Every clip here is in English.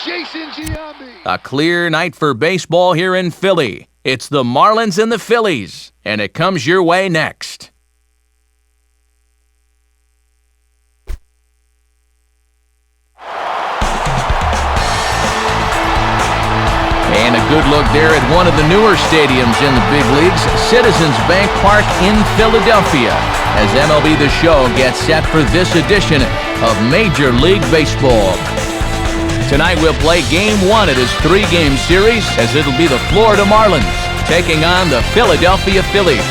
A clear night for baseball here in Philly. It's the Marlins and the Phillies, and it comes your way next. And a good look there at one of the newer stadiums in the big leagues, Citizens Bank Park in Philadelphia, as MLB The Show gets set for this edition of Major League Baseball. Tonight we'll play Game 1 of this 3-game series, as it'll be the Florida Marlins taking on the Philadelphia Phillies.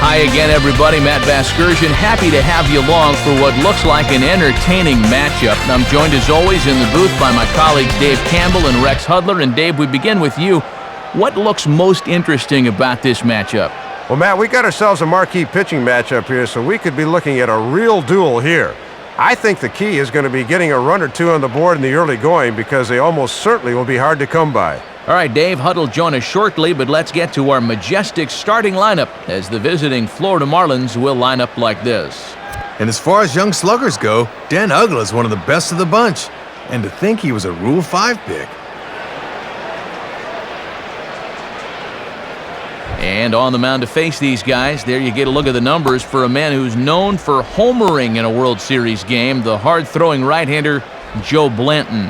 Hi again, everybody. Matt Vasgersian, happy to have you along for what looks like an entertaining matchup. I'm joined, as always, in the booth by my colleagues Dave Campbell and Rex Hudler. And Dave, we begin with you. What looks most interesting about this matchup? Well, Matt, we got ourselves a marquee pitching matchup here, so we could be looking at a real duel here. I think the key is going to be getting a run or two on the board in the early going, because they almost certainly will be hard to come by. All right, Dave, Hudd will join us shortly, but let's get to our majestic starting lineup, as the visiting Florida Marlins will line up like this. And as far as young sluggers go, Dan Uggla is one of the best of the bunch. And to think he was a Rule 5 pick. And on the mound to face these guys, there you get a look at the numbers for a man who's known for homering in a World Series game, the hard-throwing right-hander Joe Blanton.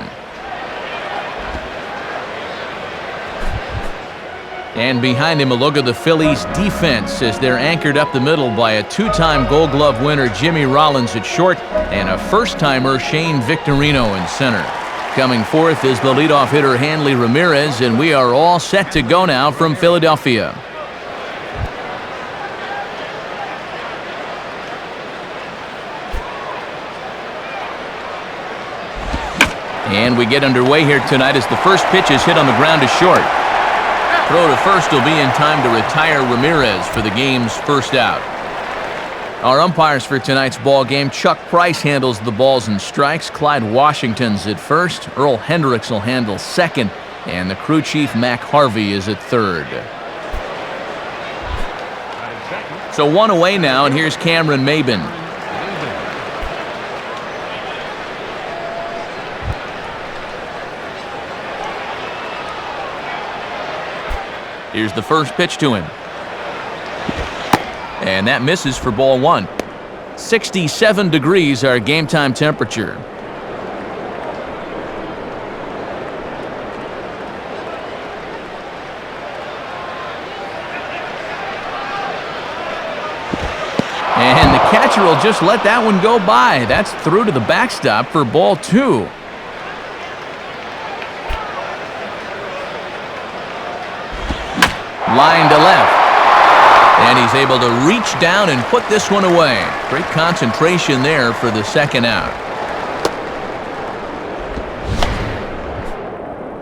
And behind him, a look at the Phillies' defense, as they're anchored up the middle by a 2-time Gold Glove winner Jimmy Rollins at short and a first-timer Shane Victorino in center. Coming forth is the leadoff hitter Hanley Ramirez, and we are all set to go now from Philadelphia. And we get underway here tonight as the first pitch is hit on the ground to short. Throw to first will be in time to retire Ramirez for the game's first out. Our umpires for tonight's ball game: Chuck Price handles the balls and strikes, Clyde Washington's at first, Earl Hendricks will handle second, and the crew chief Mac Harvey is at third. So one away now, and here's Cameron Maybin. Here's the first pitch to him. And that misses for ball one. 67 degrees our game time temperature. And the catcher will just let that one go by. That's through to the backstop for ball two. Line to left. And he's able to reach down and put this one away. Great concentration there for the second out.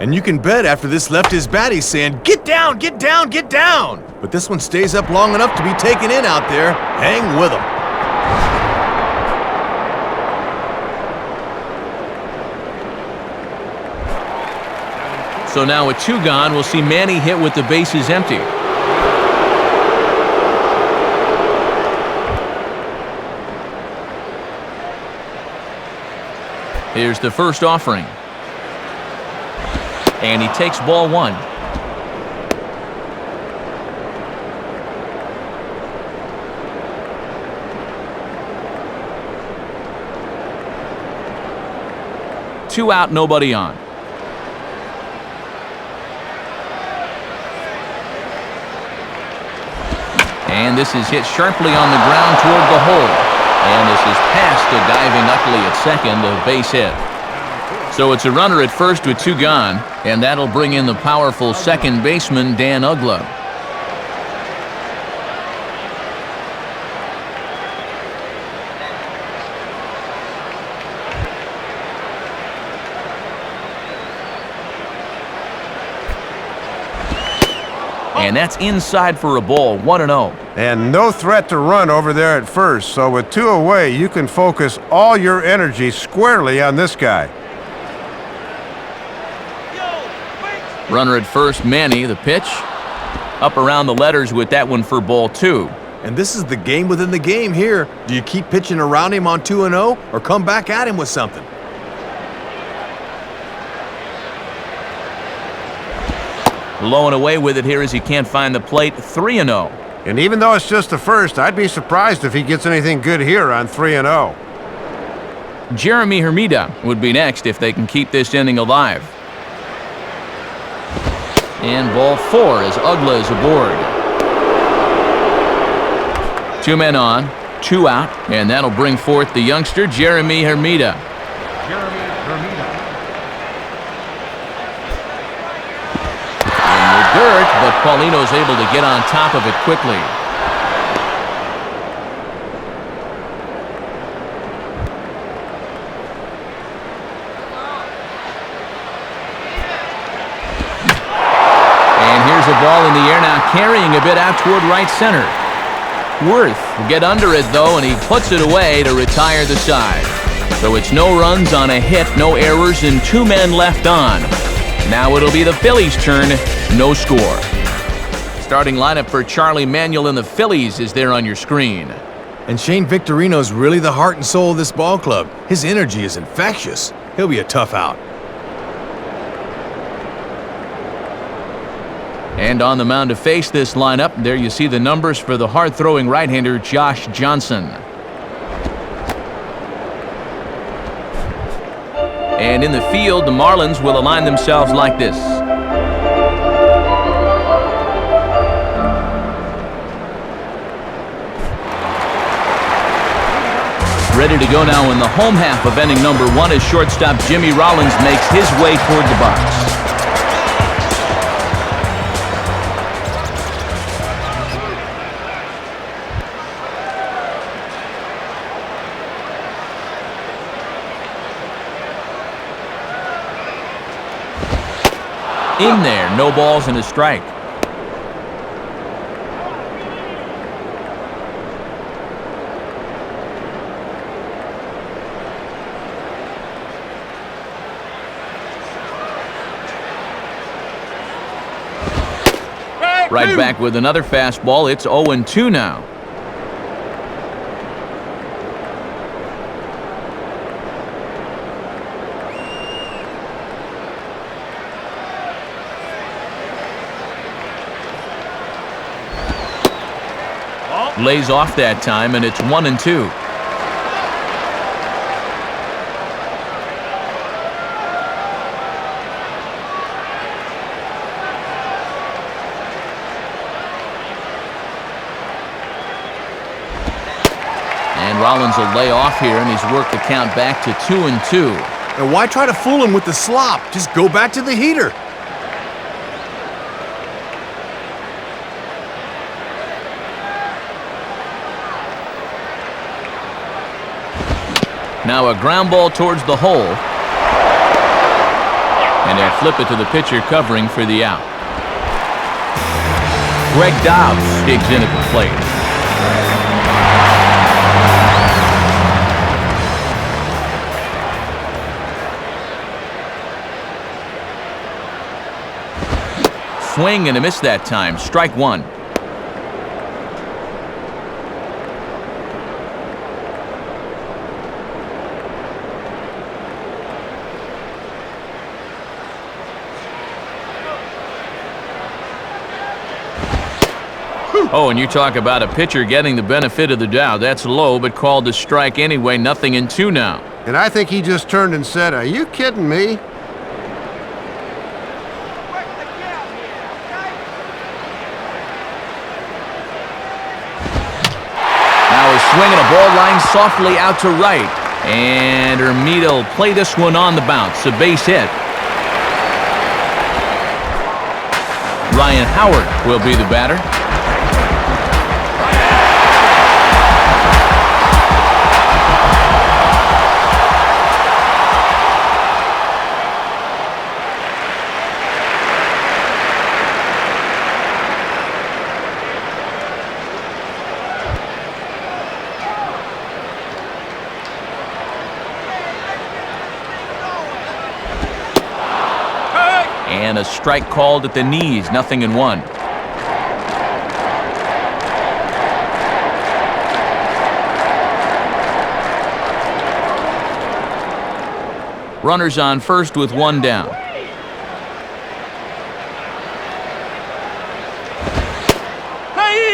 And you can bet after this left his bat, he's saying, "Get down, get down, get down!" But this one stays up long enough to be taken in out there. Hang with him. So now with two gone, we'll see Manny hit with the bases empty. Here's the first offering. And he takes ball one. Two out, nobody on. And this is hit sharply on the ground toward the hole. And this is past a diving Utley at second, a base hit. So it's a runner at first with two gone, and that'll bring in the powerful second baseman Dan Uggla. And that's inside for a ball, 1-0. And no threat to run over there at first, so with two away, you can focus all your energy squarely on this guy. Runner at first, Manny, the pitch. Up around the letters with that one for ball two. And this is the game within the game here. Do you keep pitching around him on 2-0 or come back at him with something? Low and away with it here as he can't find the plate. 3-0. And even though it's just the first, I'd be surprised if he gets anything good here on 3-0. Jeremy Hermida would be next if they can keep this inning alive. And ball 4 as Ugla is aboard. 2 men on, 2 out, and that'll bring forth the youngster Jeremy Hermida. In the dirt, but Paulino's able to get on top of it quickly. A ball in the air now, carrying a bit out toward right center. Worth will get under it though, and he puts it away to retire the side. So it's no runs on a hit, no errors, and 2 men left on. Now it'll be the Phillies' turn, no score. Starting lineup for Charlie Manuel and the Phillies is there on your screen. And Shane Victorino's really the heart and soul of this ball club. His energy is infectious. He'll be a tough out. And on the mound to face this lineup, there you see the numbers for the hard-throwing right-hander Josh Johnson. And in the field, the Marlins will align themselves like this. Ready to go now in the home half of inning number 1 as shortstop Jimmy Rollins makes his way toward the box. In there, no balls and a strike. Right back with another fastball. It's 0-2 now. Lays off that time, and it's 1-2. And Rollins will lay off here, and he's worked the count back to 2-2. And why try to fool him with the slop? Just go back to the heater. Now a ground ball towards the hole. And they'll flip it to the pitcher covering for the out. Greg Dobbs digs in at the plate. Swing and a miss that time. Strike 1. Oh, and you talk about a pitcher getting the benefit of the doubt. That's low, but called a strike anyway. 0-2 now. And I think he just turned and said, "Are you kidding me?" Now a swing and a ball line softly out to right. And Hermida will play this one on the bounce. A base hit. Ryan Howard will be the batter. And a strike called at the knees, 0-1. Runners on first with 1 down.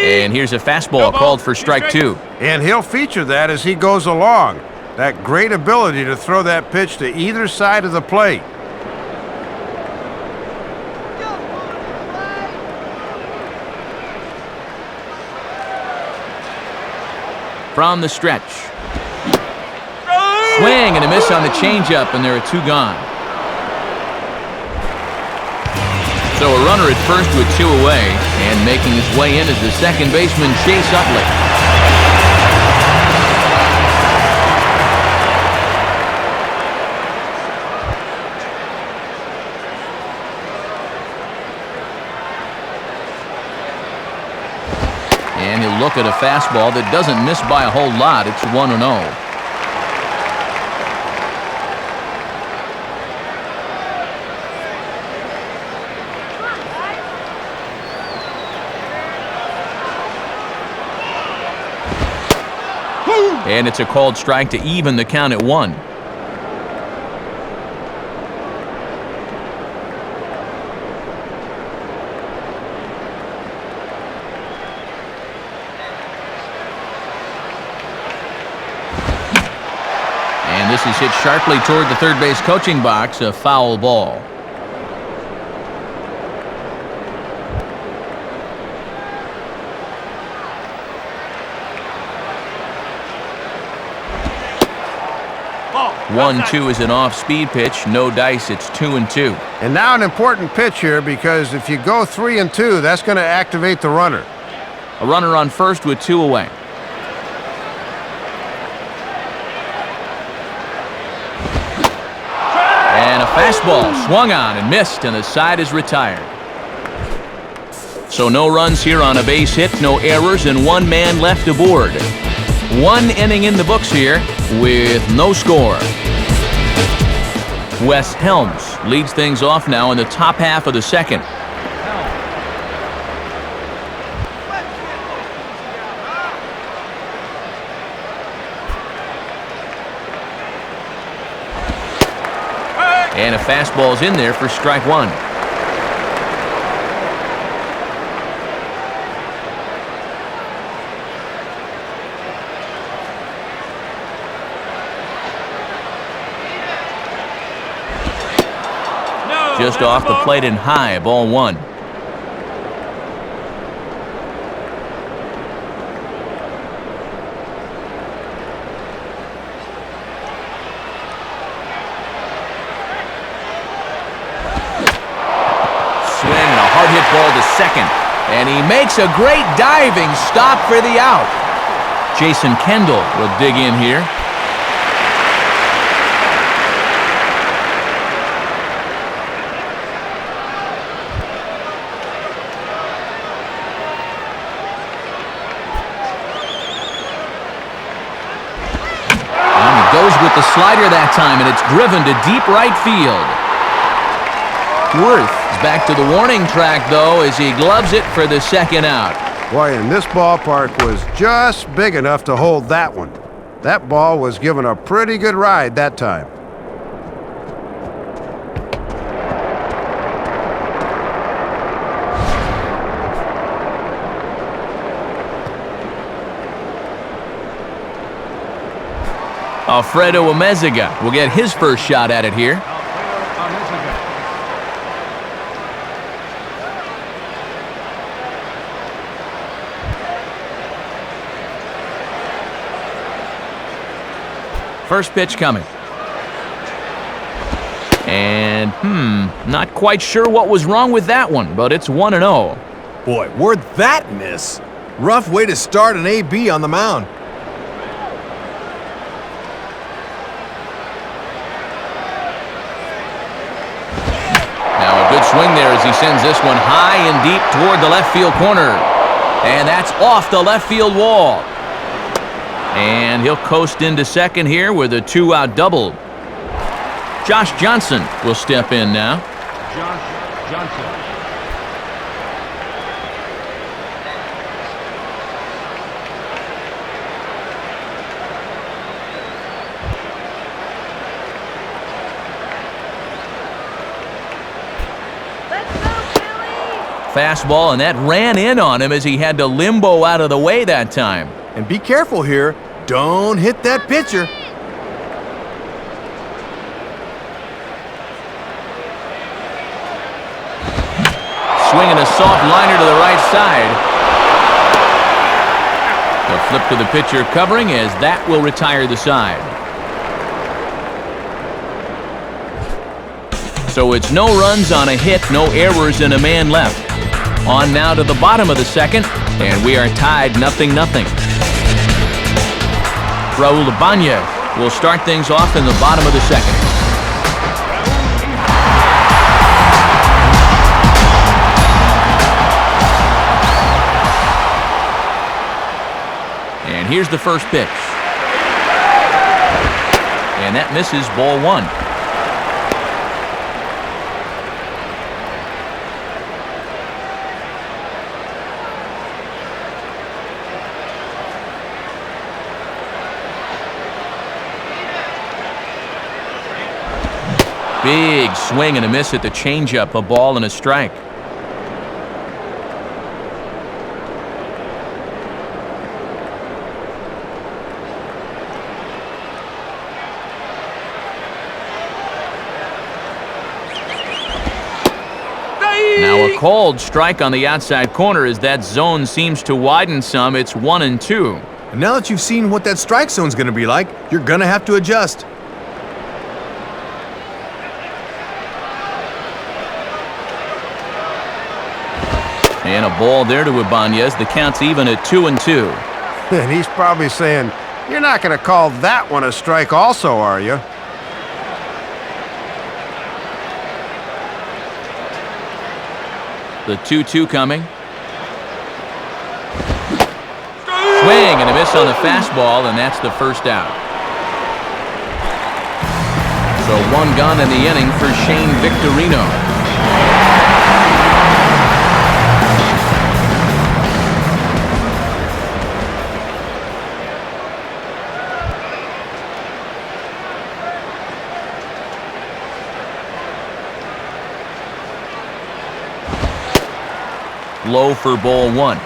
And here's a fastball called for strike 2. And he'll feature that as he goes along. That great ability to throw that pitch to either side of the plate. From the stretch. Swing and a miss on the changeup, and there are 2 gone. So a runner at first with 2 away, and making his way in is the second baseman, Chase Utley. And he'll look at a fastball that doesn't miss by a whole lot. It's 1-0. And it's a called strike to even the count at 1. And this is hit sharply toward the third base coaching box, a foul ball. One, 2 is an off-speed pitch. No dice. It's 2-2. And now an important pitch here, because if you go 3-2, that's going to activate the runner. A runner on first with 2 away. And a fastball swung on and missed, and the side is retired. So no runs here on a base hit, no errors, and 1 man left aboard. 1 inning in the books here with no score. Wes Helms leads things off now in the top half of the second. And a fastball's in there for strike 1. Just off the plate and high, ball 1. Swing and a hard hit ball to second. And he makes a great diving stop for the out. Jason Kendall will dig in here. Goes with the slider that time, and it's driven to deep right field. Worth is back to the warning track, though, as he gloves it for the second out. Boy, and this ballpark was just big enough to hold that one. That ball was given a pretty good ride that time. Alfredo Amezaga will get his first shot at it here. First pitch coming. And, not quite sure what was wrong with that one, but it's 1-0. Boy, where'd that miss? Rough way to start an AB on the mound. Swing there as he sends this one high and deep toward the left field corner. And that's off the left field wall. And he'll coast into second here with a 2-out double. Josh Johnson will step in now. Josh Johnson. Fastball, and that ran in on him as he had to limbo out of the way that time. And be careful here. Don't hit that pitcher. Swinging a soft liner to the right side. The flip to the pitcher covering as that will retire the side. So it's no runs on a hit, no errors, and a man left. On now to the bottom of the second, and we are tied 0-0. Raul Ibanez will start things off in the bottom of the second. And here's the first pitch. And that misses, ball one. Big swing and a miss at the changeup, a ball and a strike. Now a called strike on the outside corner as that zone seems to widen some. It's 1-2. And now that you've seen what that strike zone's going to be like, you're going to have to adjust. And a ball there to Ibanez. The count's even at 2-2. And he's probably saying, you're not going to call that one a strike also, are you? The 2-2 coming. Swing and a miss on the fastball, and that's the first out. So one gone in the inning for Shane Victorino. Low for ball one.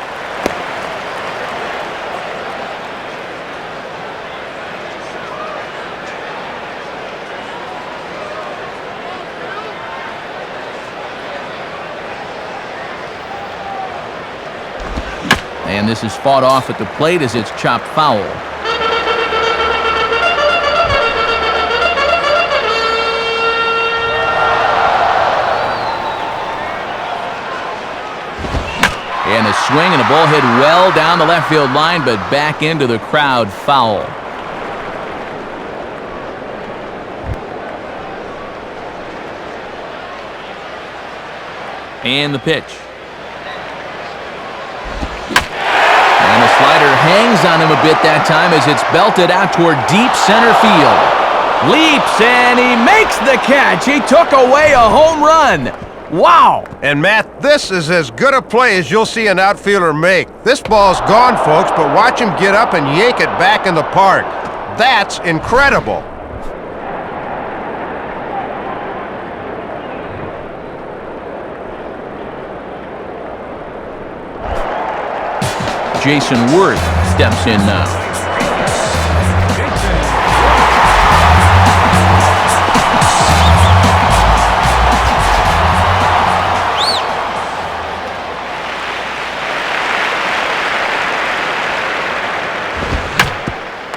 And this is fought off at the plate as it's chopped foul. And a swing and a ball hit well down the left field line, but back into the crowd, foul. And the pitch. And the slider hangs on him a bit that time as it's belted out toward deep center field. Leaps and he makes the catch. He took away a home run. Wow! And Matt, this is as good a play as you'll see an outfielder make. This ball's gone, folks, but watch him get up and yank it back in the park. That's incredible. Jason Worth steps in now.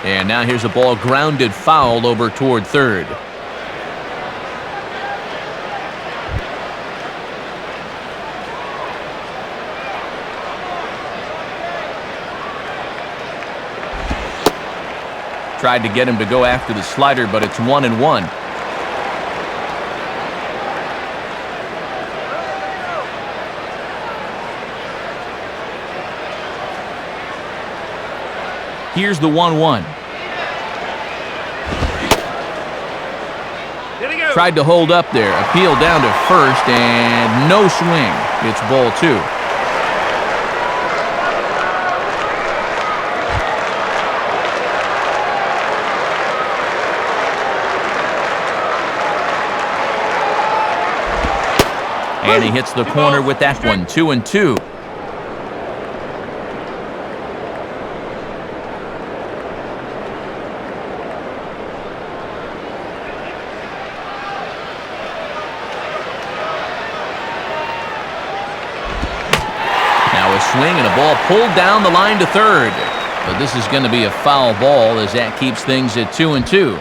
And now here's a ball grounded foul over toward third. Tried to get him to go after the slider, but it's 1-1. Here's the 1-1. Tried to hold up there. Appeal down to first, and no swing. It's ball two. And he hits the corner with that one, 2-2. Now a swing and a ball pulled down the line to third. But this is going to be a foul ball as that keeps things at 2-2.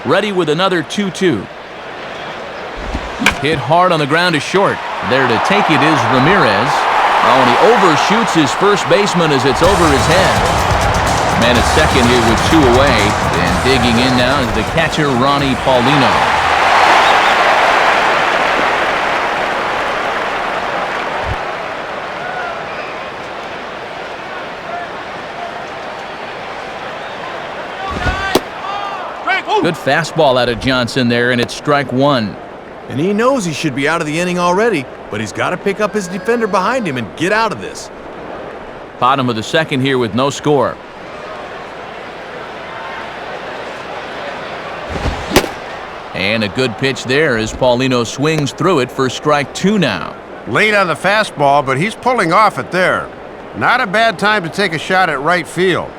Ready with another 2-2. Hit hard on the ground to short. There to take it is Ramirez. Oh, and he overshoots his first baseman as it's over his head. Man at second here with 2 away. And digging in now is the catcher, Ronnie Paulino. Good fastball out of Johnson there, and it's strike 1. And he knows he should be out of the inning already, but he's got to pick up his defender behind him and get out of this. Bottom of the second here with no score. And a good pitch there as Paulino swings through it for strike 2 now. Late on the fastball, but he's pulling off it there. Not a bad time to take a shot at right field.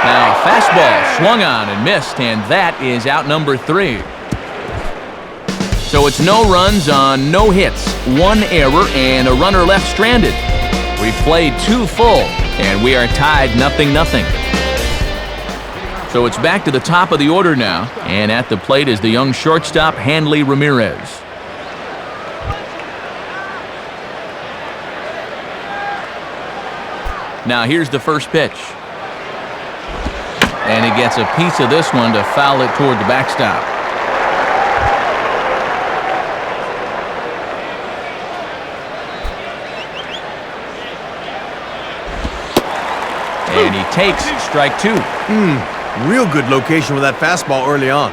Now fastball swung on and missed, and that is out number 3. So it's no runs on no hits, 1 error, and a runner left stranded. We've played 2 full, and we are tied 0-0. So it's back to the top of the order now, and at the plate is the young shortstop, Hanley Ramirez. Now here's the first pitch. And he gets a piece of this one to foul it toward the backstop. And he takes strike 2. Real good location with that fastball early on.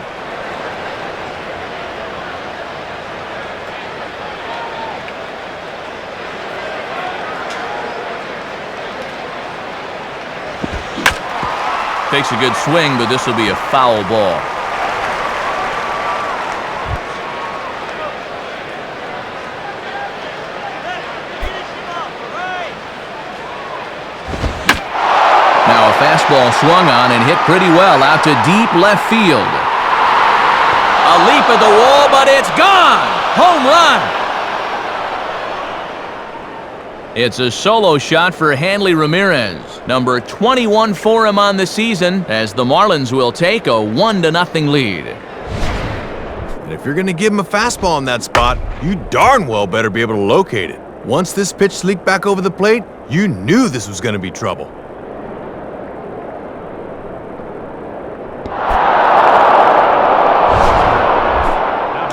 Takes a good swing, but this will be a foul ball. Now a fastball swung on and hit pretty well out to deep left field. A leap at the wall, but it's gone! Home run! It's a solo shot for Hanley Ramirez. Number 21 for him on the season, as the Marlins will take a 1-0 lead. And if you're going to give him a fastball in that spot, you darn well better be able to locate it. Once this pitch sleeked back over the plate, you knew this was going to be trouble.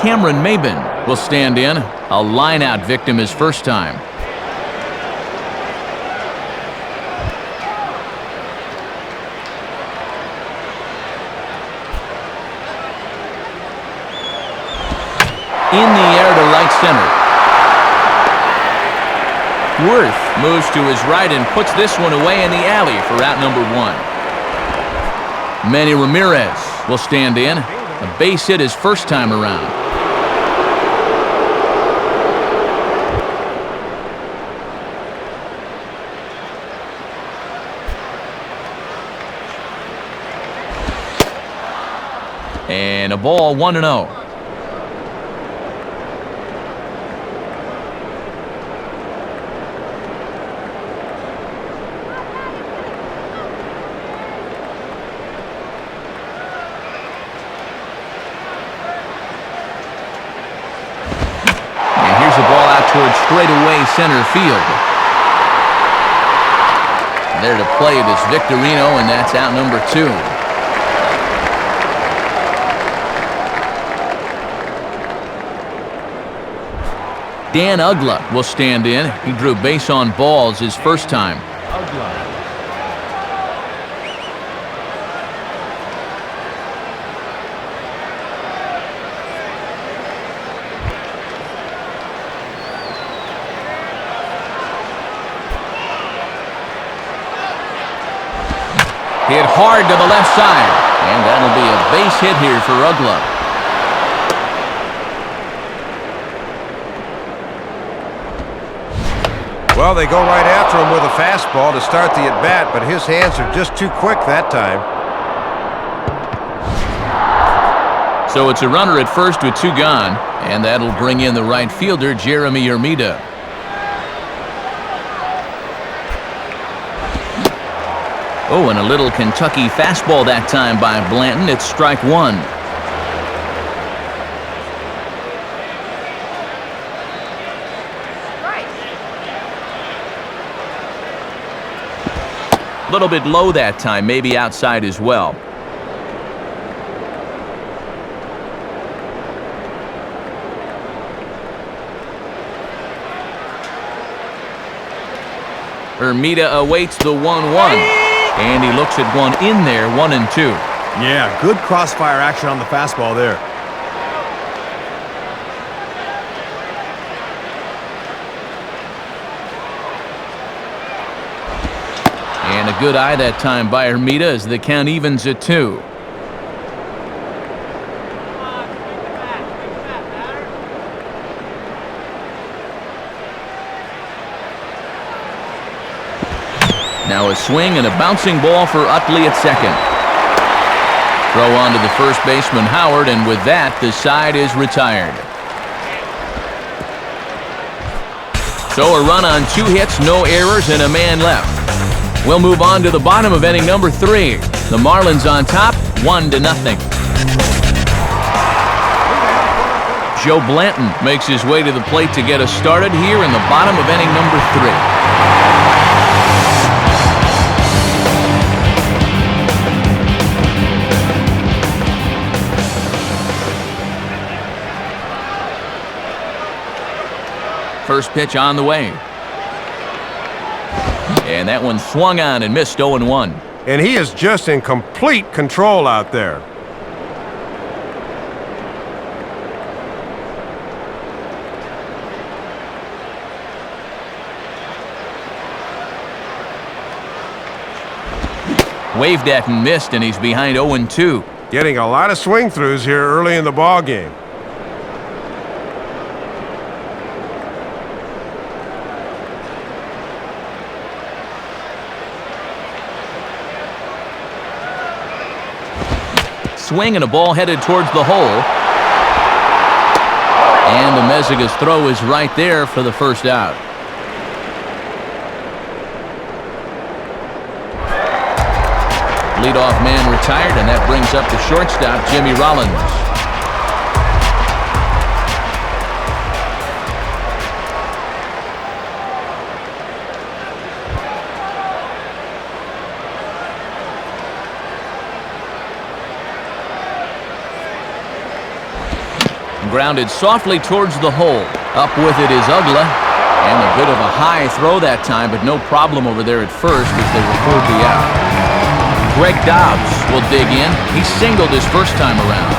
Cameron Maben will stand in. A line-out victim his first time. In the air to right center. Worth moves to his right and puts this one away in the alley for out number 1. Manny Ramirez will stand in. A base hit his first time around. And a ball, 1-0. Towards straightaway center field. There to play it is Victorino, and that's out number 2. Dan Ugla will stand in. He drew base on balls his first time. Hit hard to the left side. And that'll be a base hit here for Uggla. Well, they go right after him with a fastball to start the at-bat, but his hands are just too quick that time. So it's a runner at first with 2 gone, and that'll bring in the right fielder, Jeremy Hermida. Oh, and a little Kentucky fastball that time by Blanton. It's strike 1. A little bit low that time, maybe outside as well. Hermida awaits the 1-1. And he looks at one in there, 1-2. Yeah, good crossfire action on the fastball there. And a good eye that time by Hermida as the count evens at 2. Now a swing and a bouncing ball for Utley at second. Throw on to the first baseman Howard, and with that, the side is retired. So a run on 2 hits, no errors, and a man left. We'll move on to the bottom of inning number 3. The Marlins on top, 1-0. Joe Blanton makes his way to the plate to get us started here in the bottom of inning number 3. First pitch on the way. And that one swung on and missed 0-1. And he is just in complete control out there. Waved at and missed, and he's behind 0-2. Getting a lot of swing throughs here early in the ball game. Swing and a ball headed towards the hole. And Amezaga's throw is right there for the first out. Leadoff man retired, and that brings up the shortstop, Jimmy Rollins. Grounded softly towards the hole. Up with it is Uggla. And a bit of a high throw that time, but no problem over there at first as they record the out. Greg Dobbs will dig in. He singled his first time around.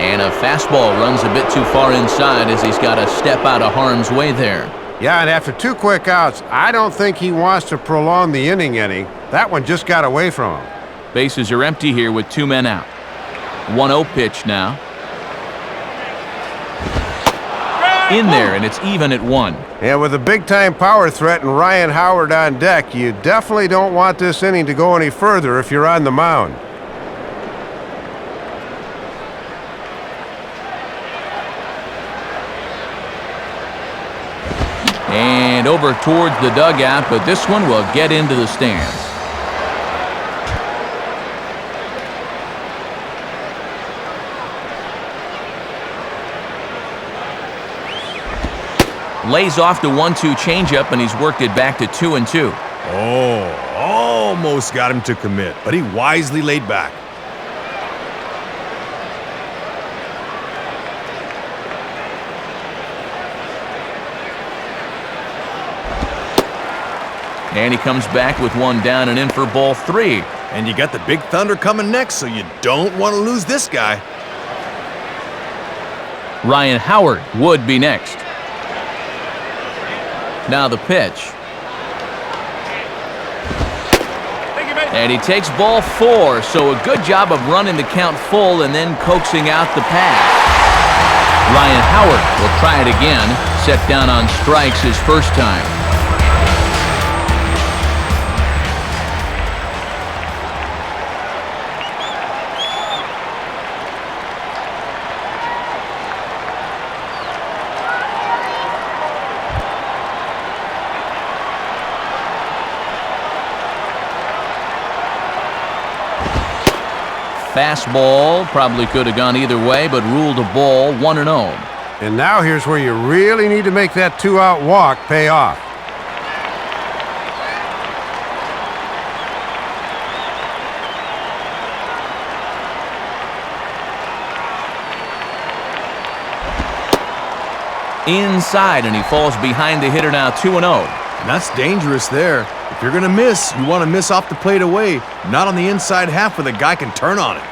And a fastball runs a bit too far inside as he's got to step out of harm's way there. Yeah, and after 2 quick outs, I don't think he wants to prolong the inning any. That one just got away from him. Bases are empty here with 2 men out. 1-0 pitch now. In there, and it's even at 1. And with a big-time power threat and Ryan Howard on deck, you definitely don't want this inning to go any further if you're on the mound. And over towards the dugout, but this one will get into the stands. Lays off the 1-2 changeup, and he's worked it back to 2-2. Oh, almost got him to commit, but he wisely laid back. And he comes back with 1 down and in for ball 3. And you got the Big Thunder coming next, so you don't want to lose this guy. Ryan Howard would be next. Now the pitch. And he takes ball 4, so a good job of running the count full and then coaxing out the pass. Ryan Howard will try it again, set down on strikes his first time. Fastball probably could have gone either way, but ruled a ball 1-0. And now here's where you really need to make that 2-out walk pay off. Inside, and he falls behind the hitter now 2-0. And that's dangerous there. If you're going to miss, you want to miss off the plate away, not on the inside half where the guy can turn on it.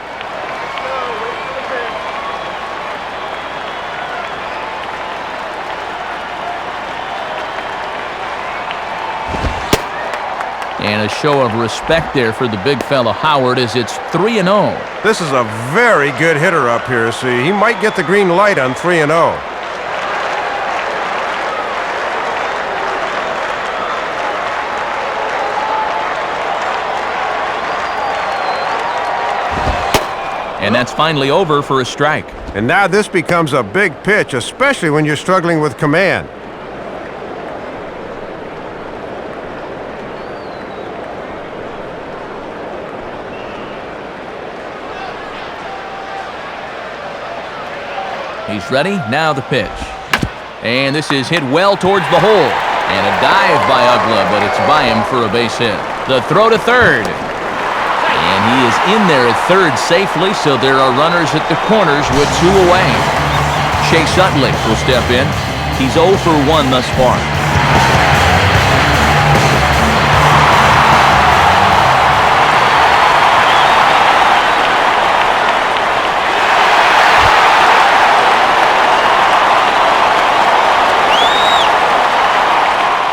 And a show of respect there for the big fella Howard as it's 3-0. This is a very good hitter up here, so he might get the green light on 3-0. And that's finally over for a strike. And now this becomes a big pitch, especially when you're struggling with command. He's ready, now the pitch. And this is hit well towards the hole. And a dive by Uggla, but it's by him for a base hit. The throw to third. And he is in there at third safely, so there are runners at the corners with 2 away. Chase Utley will step in. He's 0 for 1 thus far.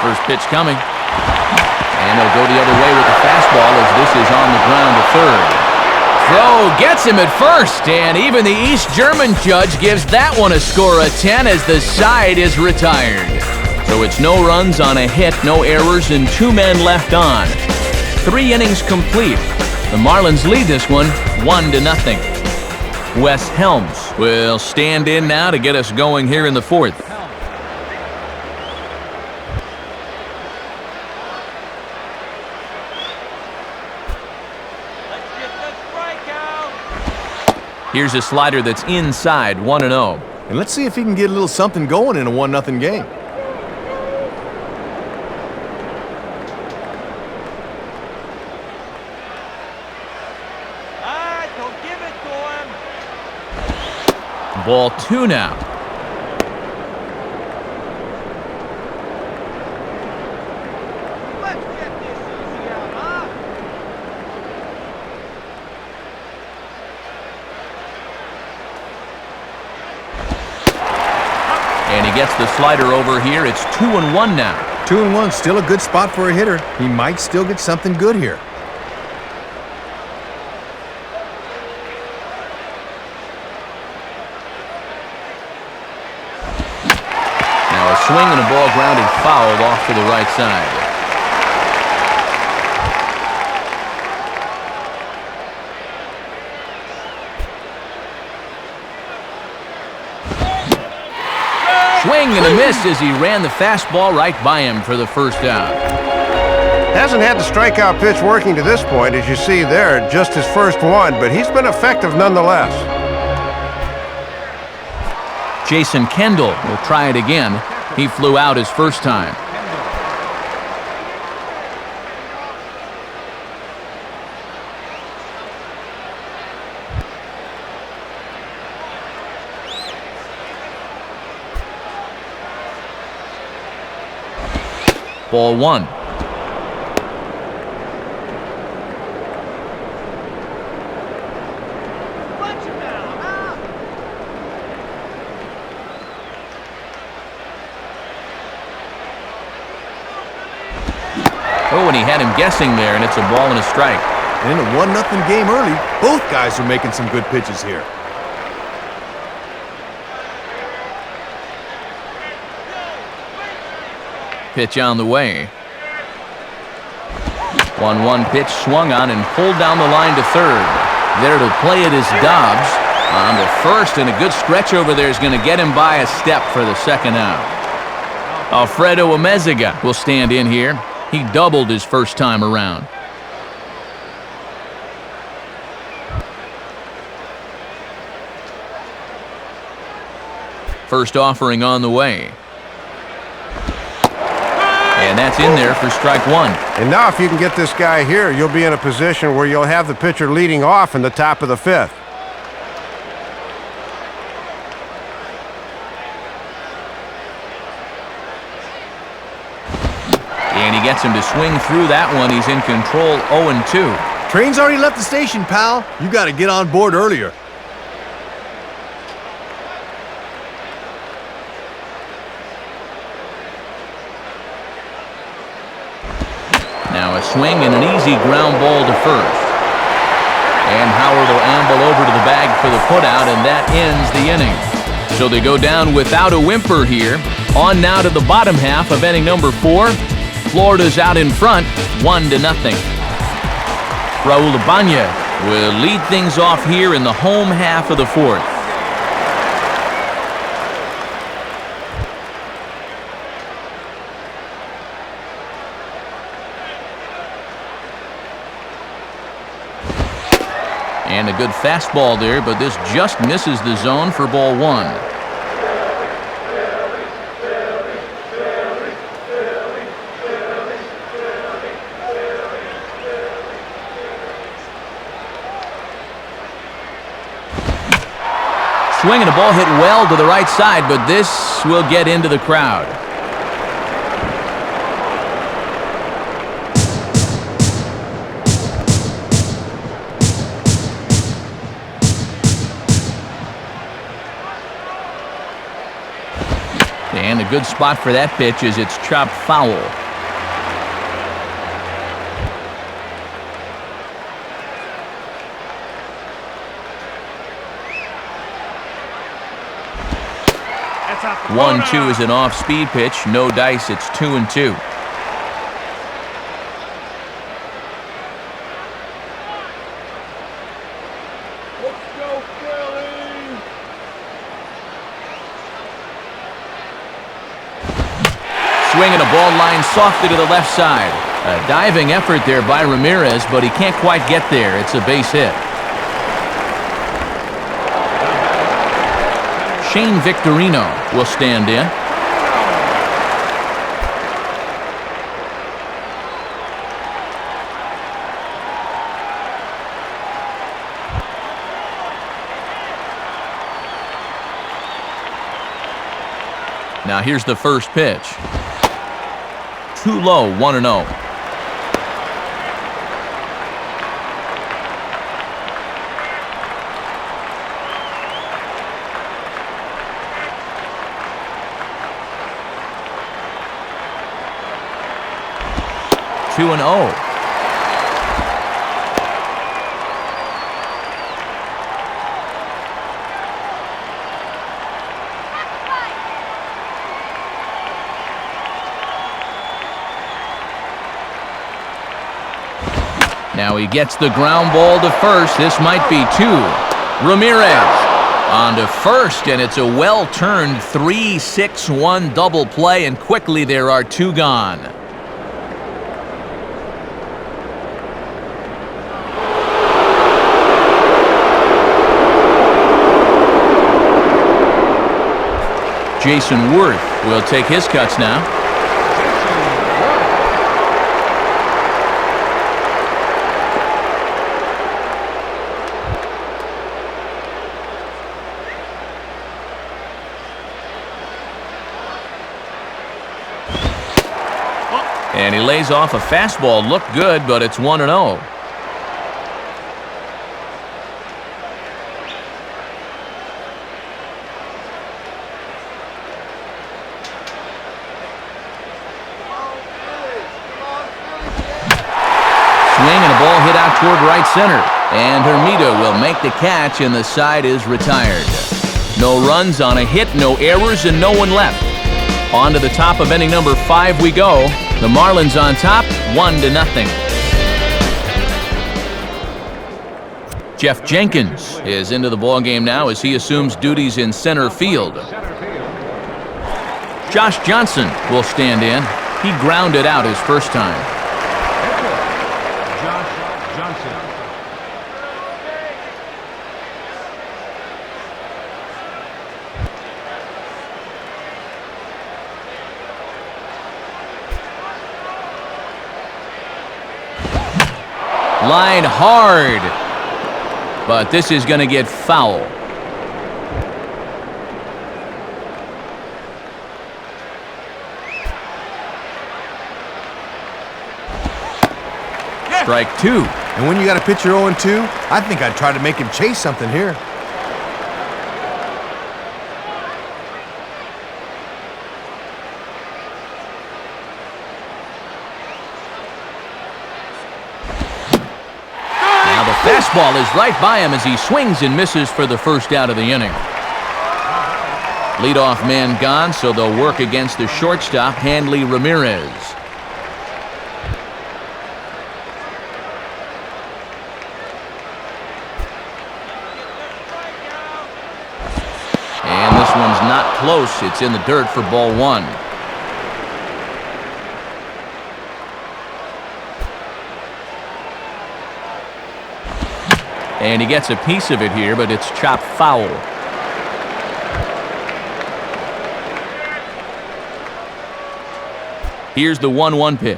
First pitch coming. And he'll go the other way with the fastball as this is on the ground to third. Throw gets him at first, and even the East German judge gives that one a score of 10 as the side is retired. So it's no runs on a hit, no errors, and 2 men left on. 3 innings complete. The Marlins lead this one 1-0. Wes Helms will stand in now to get us going here in the 4th. Here's a slider that's inside, 1-0. And let's see if he can get a little something going in a 1-0 game. Don't give it to him. Ball 2 now. Let's get this easy out, huh? And he gets the slider over here. It's 2-1 now. 2-1, still a good spot for a hitter. He might still get something good here. Now a swing and a ball grounded fouled off to the right side. Swing and a miss as he ran the fastball right by him for the first out. Hasn't had the strikeout pitch working to this point, as you see there, just his first one, but he's been effective nonetheless. Jason Kendall will try it again. He flew out his first time. Ball 1. Oh, and he had him guessing there, and it's a ball and a strike. And in a 1-0 game early, both guys are making some good pitches here. Pitch on the way. 1-1 pitch swung on and pulled down the line to third. There to play it is Dobbs. On to first, and a good stretch over there is going to get him by a step for the second out. Alfredo Amezaga will stand in here. He doubled his first time around. First offering on the way. And that's in there for strike one. And now if you can get this guy here, you'll be in a position where you'll have the pitcher leading off in the top of the fifth. And he gets him to swing through that one. He's in control, 0-2. Train's already left the station, pal. You got to get on board earlier. Now a swing and an easy ground ball to first. And Howard will amble over to the bag for the putout, and that ends the inning. So they go down without a whimper here. On now to the bottom half of inning number 4. Florida's out in front, 1-0. Raul Ibanez will lead things off here in the home half of the 4th. And a good fastball there, but this just misses the zone for ball 1. Swing and a ball hit well to the right side, but this will get into the crowd. And a good spot for that pitch as it's chopped foul. That's 1-2 is an off-speed pitch. No dice. It's 2-2. Swing and a ball line softly to the left side. A diving effort there by Ramirez, but he can't quite get there. It's a base hit. Shane Victorino will stand in. Now here's the first pitch. Too low, 1-0. Two and 0. Now he gets the ground ball to first. This might be 2. Ramirez on to first, and it's a well-turned 3-6-1 double play, and quickly there are 2 gone. Jason Worth will take his cuts now. And he lays off a fastball. Looked good, but it's 1-0. toward right center. And Hermida will make the catch, and the side is retired. No runs on a hit, no errors, and no one left. On to the top of inning number 5 we go. The Marlins on top, 1-0. Jeff Jenkins is into the ballgame now as he assumes duties in center field. Josh Johnson will stand in. He grounded out his first time. Josh Johnson. Line hard, but this is going to get foul. Strike 2. And when you got a pitcher 0-2, I think I'd try to make him chase something here. Now the fastball is right by him as he swings and misses for the first out of the inning. Leadoff man gone, so they'll work against the shortstop, Hanley Ramirez. And this one's not close. It's in the dirt for ball 1. And he gets a piece of it here, but it's chopped foul. Here's the 1-1 pitch.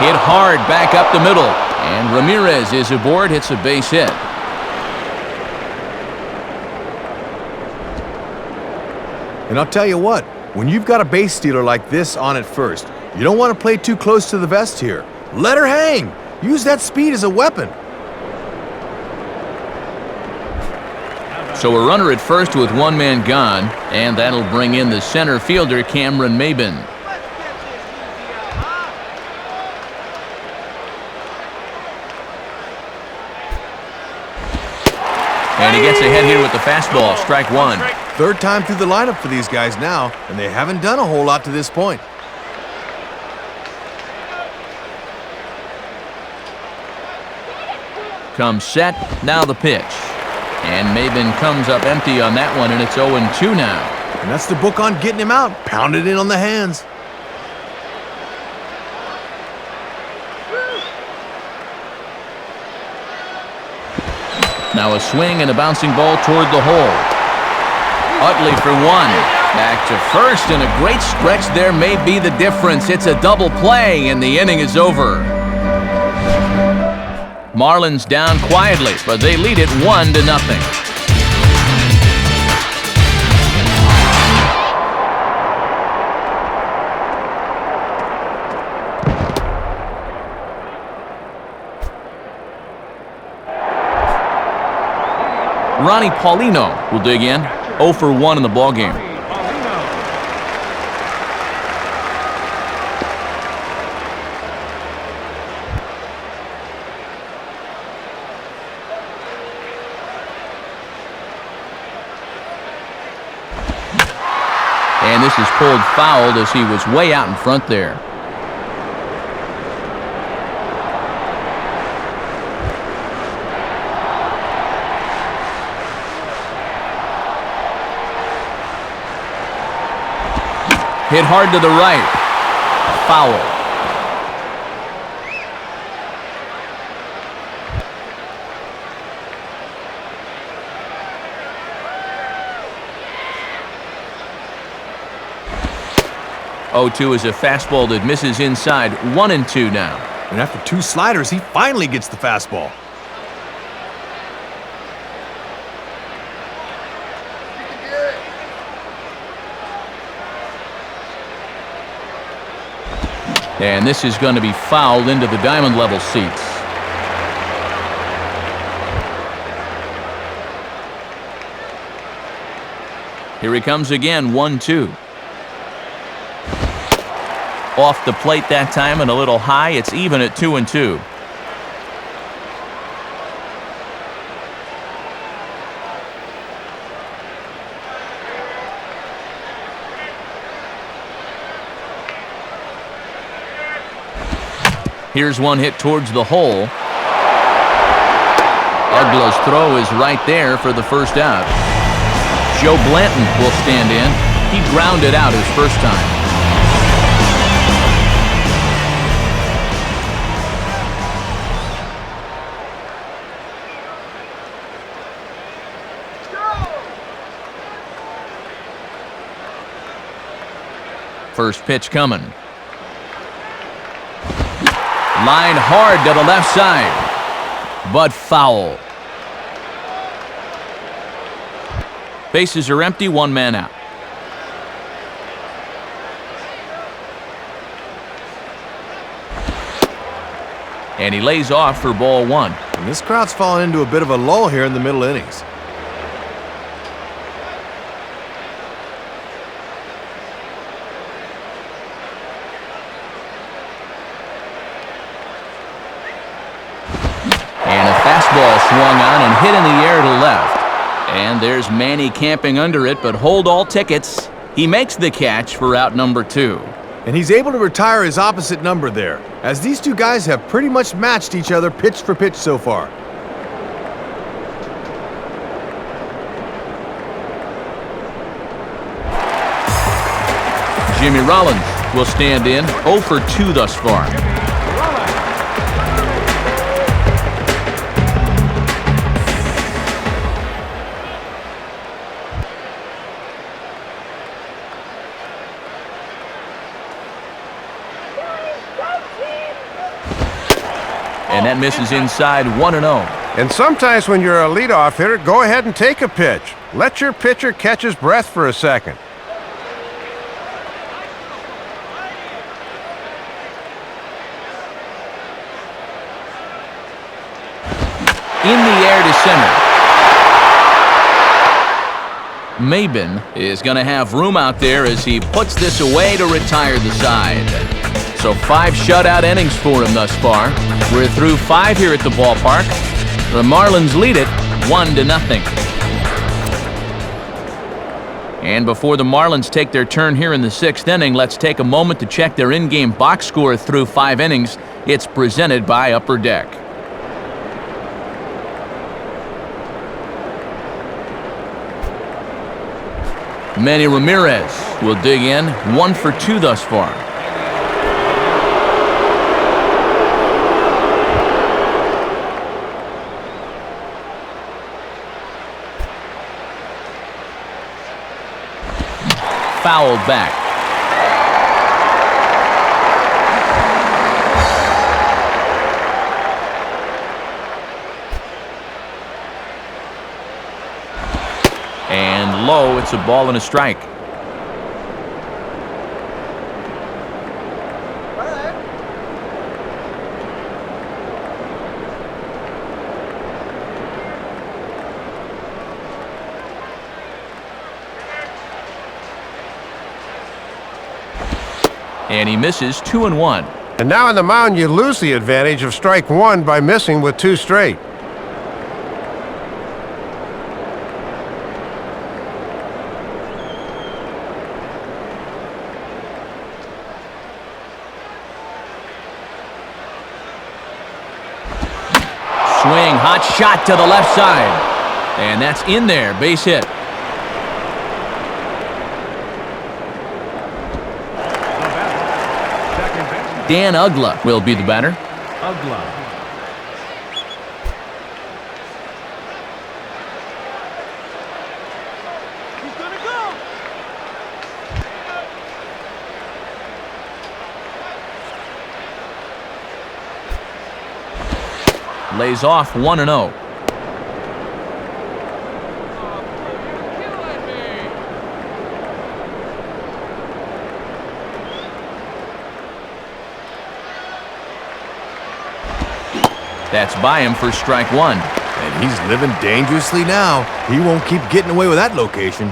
Hit hard back up the middle. And Ramirez is aboard, hits a base hit. And I'll tell you what, when you've got a base stealer like this on at first, you don't want to play too close to the vest here. Let her hang. Use that speed as a weapon. So a runner at first with one man gone, and that'll bring in the center fielder, Cameron Maben. Let's get this easy out, huh? And he gets ahead here with the fastball, strike 1. Third time through the lineup for these guys now, and they haven't done a whole lot to this point. Comes set, now the pitch. And Maben comes up empty on that one, and it's 0-2 now. And that's the book on getting him out. Pound it in on the hands. Now a swing and a bouncing ball toward the hole. Utley for 1. Back to first, and a great stretch there may be the difference. It's a double play, and the inning is over. Marlins down quietly, but they lead it 1-0. Ronnie Paulino will dig in, 0 for 1 in the ballgame. And this is pulled fouled as he was way out in front there. Hit hard to the right. Foul. Oh-2 is a fastball that misses inside. 1-2 now. And after 2 sliders, he finally gets the fastball. And this is going to be fouled into the diamond level seats. Here he comes again, 1-2. Off the plate that time and a little high. It's even at 2-2. Here's one hit towards the hole. Ugla's throw is right there for the first out. Joe Blanton will stand in. He grounded out his first time. First pitch coming. Line hard to the left side, but foul. Bases are empty, one man out. And he lays off for ball one. And this crowd's fallen into a bit of a lull here in the middle innings. And a fastball swung on and hit in the air to left. And there's Manny camping under it, but hold all tickets. He makes the catch for out number 2. And he's able to retire his opposite number there, as these two guys have pretty much matched each other pitch for pitch so far. Jimmy Rollins will stand in, 0 for 2 thus far. And that misses inside 1-0. And sometimes when you're a leadoff hitter, go ahead and take a pitch. Let your pitcher catch his breath for a second. In the air to center. Mabin is going to have room out there as he puts this away to retire the side. So 5 shutout innings for him thus far. We're through 5 here at the ballpark. The Marlins lead it 1-0. And before the Marlins take their turn here in the 6th inning, let's take a moment to check their in-game box score through 5 innings. It's presented by Upper Deck. Manny Ramirez will dig in, 1 for 2 thus far. Fouled back. And low, it's a ball and a strike. And he misses 2-1. And now on the mound, you lose the advantage of strike 1 by missing with 2 straight. Swing, hot shot to the left side. And that's in there, base hit. Dan Ugla will be the batter. He's gonna go. Lays off 1-0. That's by him for strike 1. And he's living dangerously now. He won't keep getting away with that location.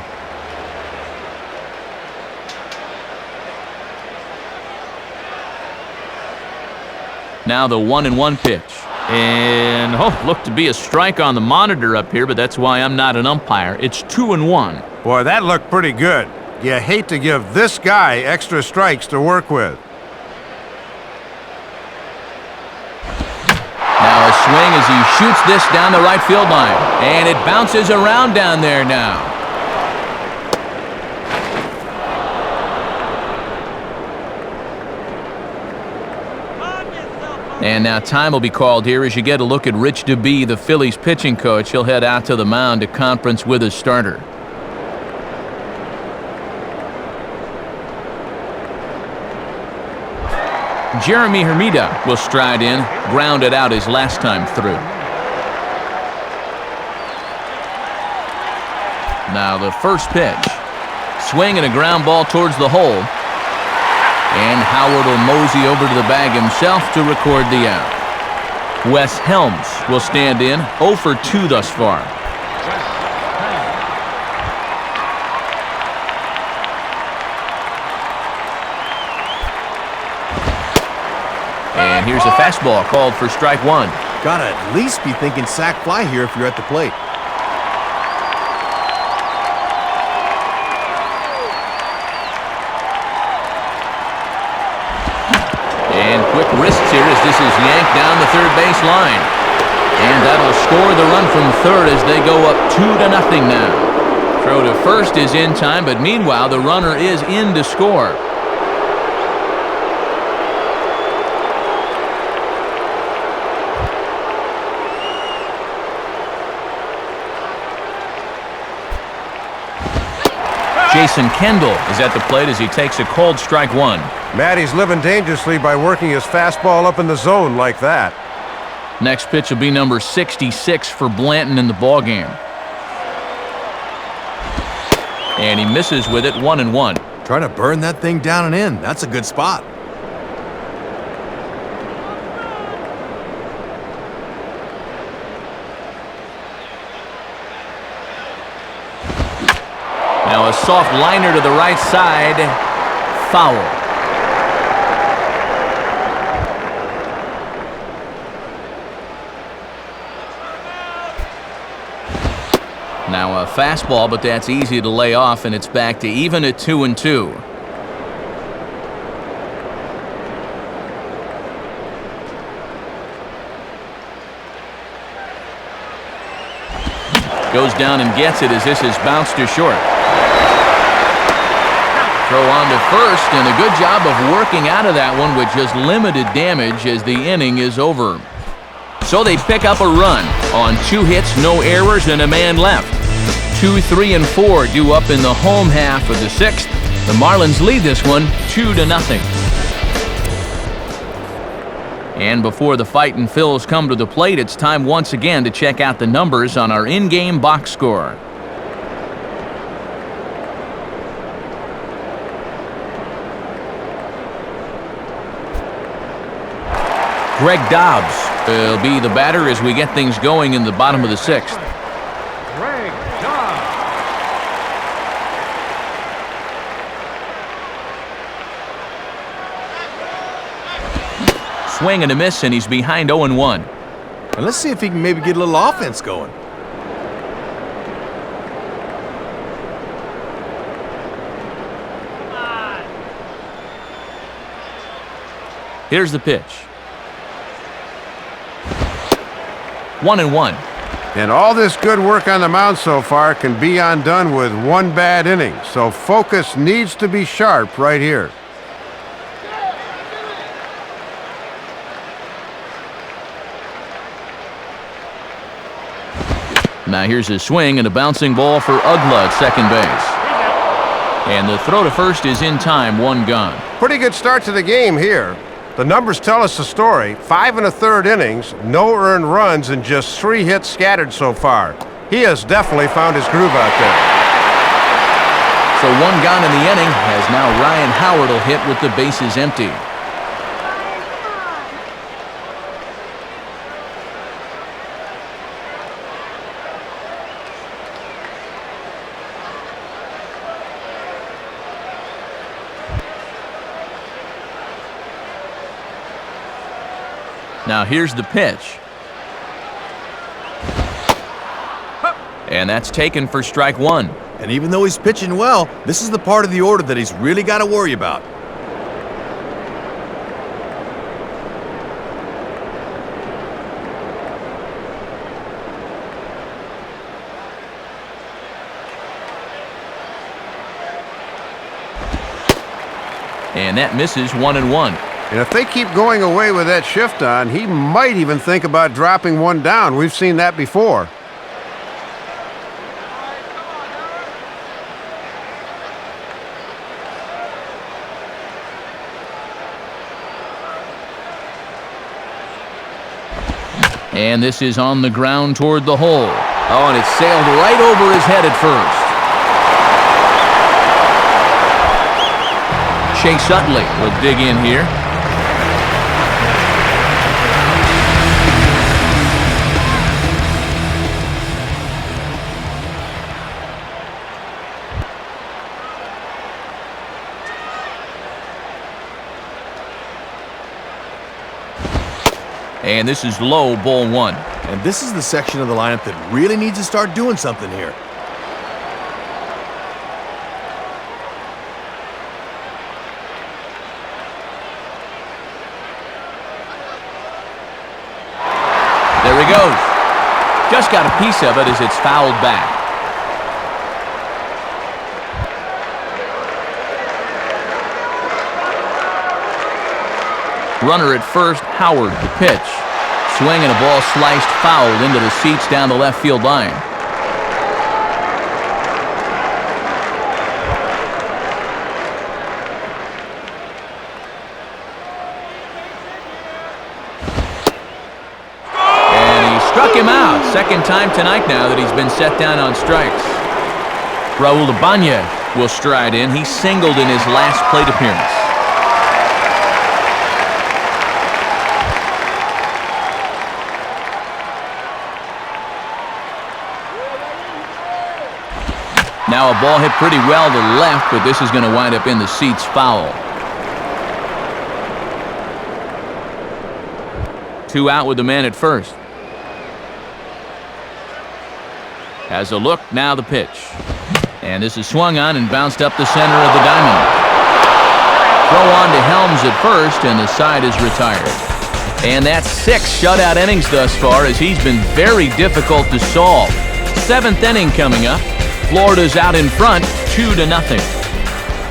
Now the 1-1 pitch. And, looked to be a strike on the monitor up here, but that's why I'm not an umpire. It's 2-1. Boy, that looked pretty good. You hate to give this guy extra strikes to work with. Now a swing as he shoots this down the right field line. And it bounces around down there now. And now time will be called here as you get a look at Rich DeBee, the Phillies pitching coach. He'll head out to the mound to conference with his starter. Jeremy Hermida will stride in, grounded out his last time through. Now the first pitch. Swing and a ground ball towards the hole. And Howard will mosey over to the bag himself to record the out. Wes Helms will stand in, 0 for 2 thus far. And here's a fastball called for strike 1. Gotta at least be thinking sac fly here if you're at the plate. And quick wrists here as this is yanked down the third base line. And that'll score the run from third as they go up 2-0 now. Throw to first is in time, but meanwhile the runner is in to score. Jason Kendall is at the plate as he takes a called strike 1. Matty's living dangerously by working his fastball up in the zone like that. Next pitch will be number 66 for Blanton in the ballgame. And he misses with it, 1-1. Trying to burn that thing down and in. That's a good spot. Now a soft liner to the right side. Foul. Now a fastball, but that's easy to lay off, and it's back to even at 2-2. Goes down and gets it as this is bounced to short. Throw on to first, and a good job of working out of that one with just limited damage as the inning is over. So they pick up a run on 2 hits, no errors, and a man left. 2, 3, and 4 due up in the home half of the 6th. The Marlins lead this one 2-0. And before the fightin' Phils come to the plate, it's time once again to check out the numbers on our in-game box score. Greg Dobbs will be the batter as we get things going in the bottom of the 6th. Greg Dobbs. Swing and a miss, and he's behind 0-1. And let's see if he can maybe get a little offense going. Here's the pitch. 1-1. And all this good work on the mound so far can be undone with 1 bad inning. So focus needs to be sharp right here. Now here's his swing and a bouncing ball for Ugla at second base. And the throw to first is in time, 1 gone. Pretty good start to the game here. The numbers tell us the story. 5 1/3 innings, no earned runs, and just 3 hits scattered so far. He has definitely found his groove out there. So 1 gone in the inning as now Ryan Howard will hit with the bases empty. Now here's the pitch. And that's taken for strike one. And even though he's pitching well, this is the part of the order that he's really got to worry about. And that misses 1-1. And if they keep going away with that shift on, he might even think about dropping one down. We've seen that before. And this is on the ground toward the hole. Oh, and it sailed right over his head at first. Chase Utley will dig in here. And this is low, ball one. And this is the section of the lineup that really needs to start doing something here. There he goes. Just got a piece of it as it's fouled back. Runner at first, Howard, the pitch. Swing and a ball sliced fouled into the seats down the left field line. Struck him out. Second time tonight now that he's been set down on strikes. Raul Ibanez will stride in. He singled in his last plate appearance. Now a ball hit pretty well to the left, but this is going to wind up in the seats foul. 2 out with the man at first. Has a look, now the pitch. And this is swung on and bounced up the center of the diamond. Throw on to Helms at first, and the side is retired. And that's 6 shutout innings thus far, as he's been very difficult to solve. 7th inning coming up. Florida's out in front, 2-0.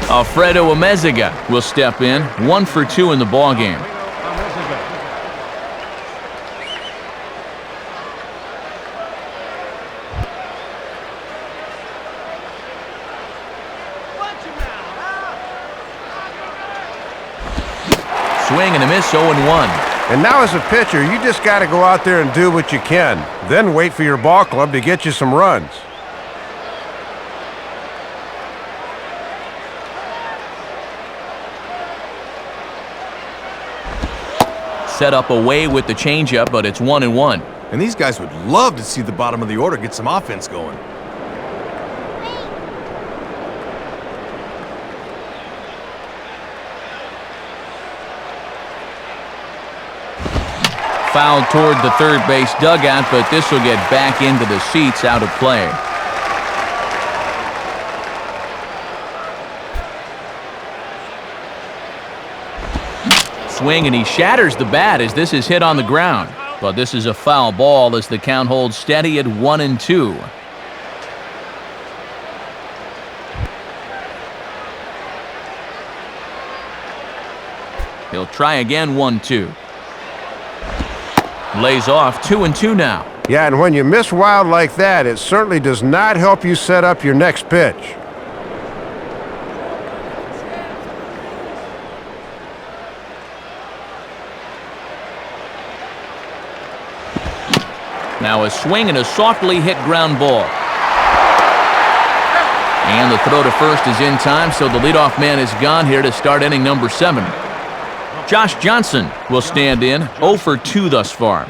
Alfredo Amezaga will step in, 1 for 2 in the ballgame. Swing and a miss, 0-1. And now as a pitcher, you just got to go out there and do what you can. Then wait for your ball club to get you some runs. Set up away with the changeup, but it's 1-1. And these guys would love to see the bottom of the order get some offense going. Fouled toward the third base dugout, but this will get back into the seats, out of play. Swing, and he shatters the bat as this is hit on the ground. But this is a foul ball as the count holds steady at 1-2. He'll try again, 1-2. Lays off, 2-2 now. Yeah, and when you miss wild like that, it certainly does not help you set up your next pitch. Now a swing and a softly hit ground ball. And the throw to first is in time, so the leadoff man is gone here to start inning number 7. Josh Johnson will stand in, 0 for 2 thus far.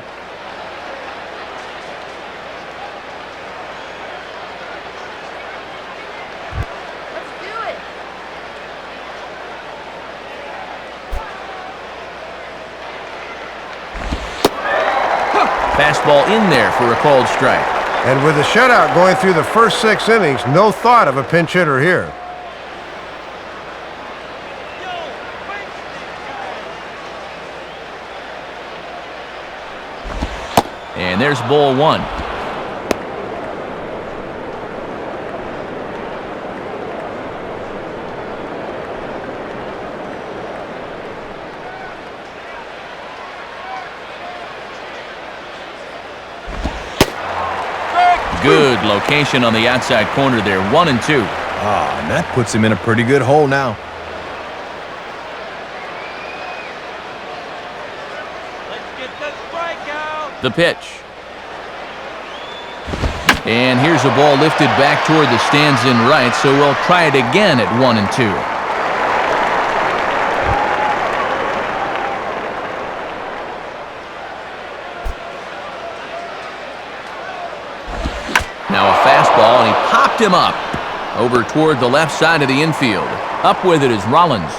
fastball in there for a called strike. And with the shutout going through the first 6 innings, no thought of a pinch hitter here. And there's ball 1. Good location on the outside corner there. 1-2. And that puts him in a pretty good hole now. Let's get the strikeout. The pitch. And here's a ball lifted back toward the stands in right, so we'll try it again at 1-2. Now a fastball, and he popped him up over toward the left side of the infield. Up with it is Rollins.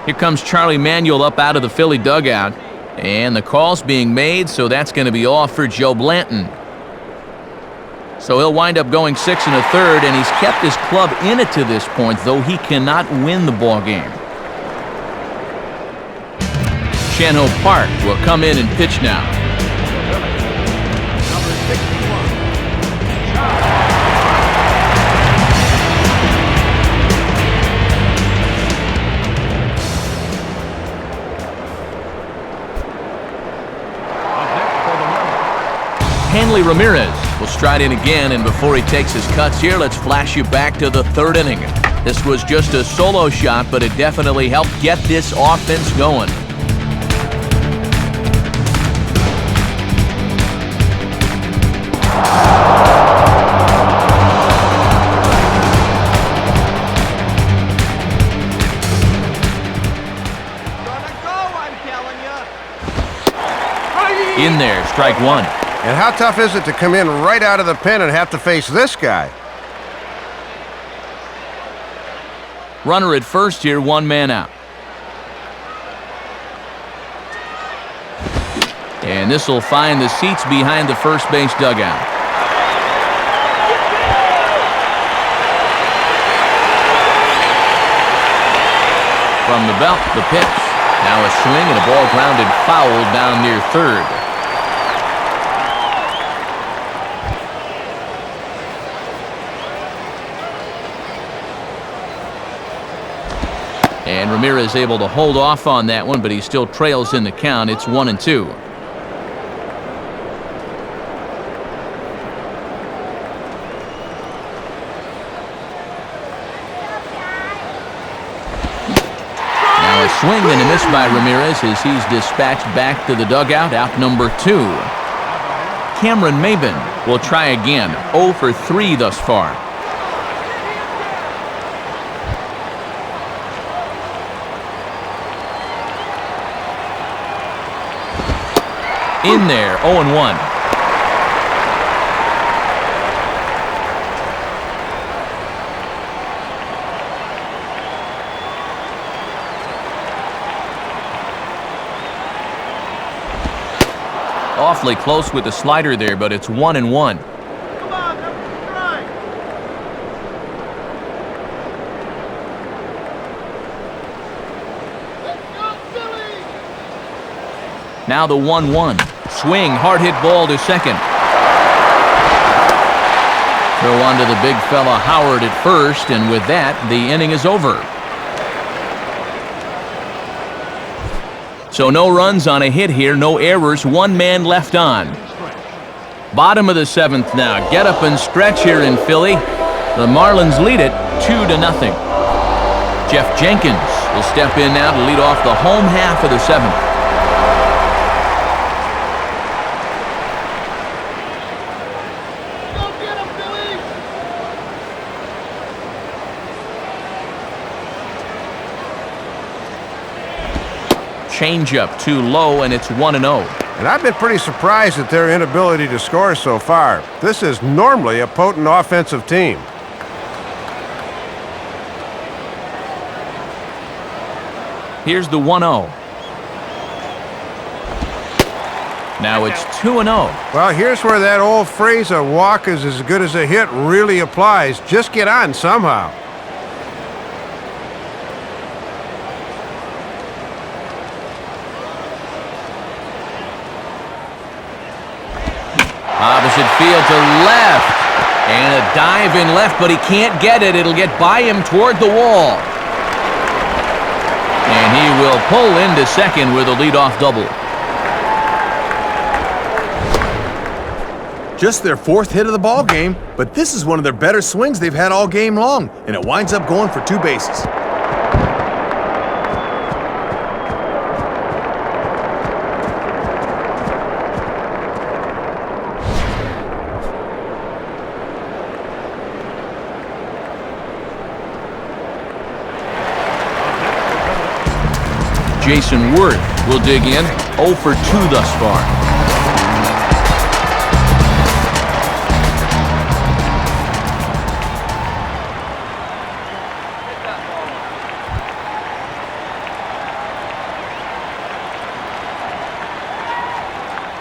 Here comes Charlie Manuel up out of the Philly dugout. And the call's being made, so that's going to be off for Joe Blanton. So he'll wind up going 6 1/3, and he's kept his club in it to this point, though he cannot win the ball game. Shanho Park will come in and pitch now. Number 61. Hanley Ramirez will stride in again, and before he takes his cuts here, let's flash you back to the 3rd inning. This was just a solo shot, but it definitely helped get this offense going. Gonna go, I'm telling you. In there, strike 1. And how tough is it to come in right out of the pen and have to face this guy? Runner at first here, 1 man out. And this will find the seats behind the first base dugout. From the belt, the pitch. Now a swing and a ball grounded foul down near 3rd. And Ramirez able to hold off on that one, but he still trails in the count. It's 1-2. Now a swing and a miss by Ramirez as he's dispatched back to the dugout, out number 2. Cameron Maben will try again, 0 for 3 thus far. In there, 0-1. Awfully close with the slider there, but it's 1-1. Come on, number strike. Let's go, Philly. Now the 1-1. Swing, hard hit ball to second. Throw on to the big fella Howard at first, and with that, the inning is over. So no runs on a hit here, no errors, 1 man left on. Bottom of the 7th now. Get up and stretch here in Philly. The Marlins lead it 2-0. Jeff Jenkins will step in now to lead off the home half of the 7th. Go get him, Philly. Changeup too low, and it's 1-0. And I've been pretty surprised at their inability to score so far. This is normally a potent offensive team. Here's the 1-0. Now it's 2-0. Well, here's where that old phrase, a walk is as good as a hit, really applies. Just get on somehow. Opposite field to left. And a dive in left, but he can't get it. It'll get by him toward the wall. And he will pull into second with a leadoff double. Just their fourth hit of the ball game, but this is one of their better swings they've had all game long, and it winds up going for 2 bases. Jason Worth will dig in, 0 for 2 thus far.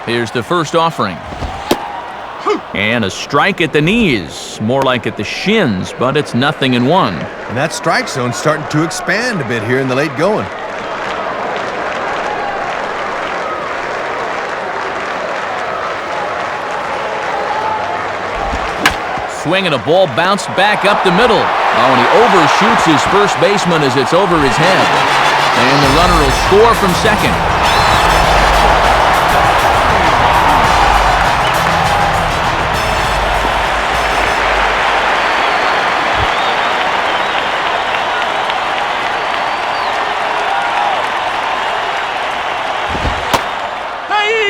Here's the first offering. And a strike at the knees, more like at the shins, but it's 0-1. And that strike zone's starting to expand a bit here in the late going. Swing and a ball bounced back up the middle. Oh, and he overshoots his first baseman as it's over his head. And the runner will score from second.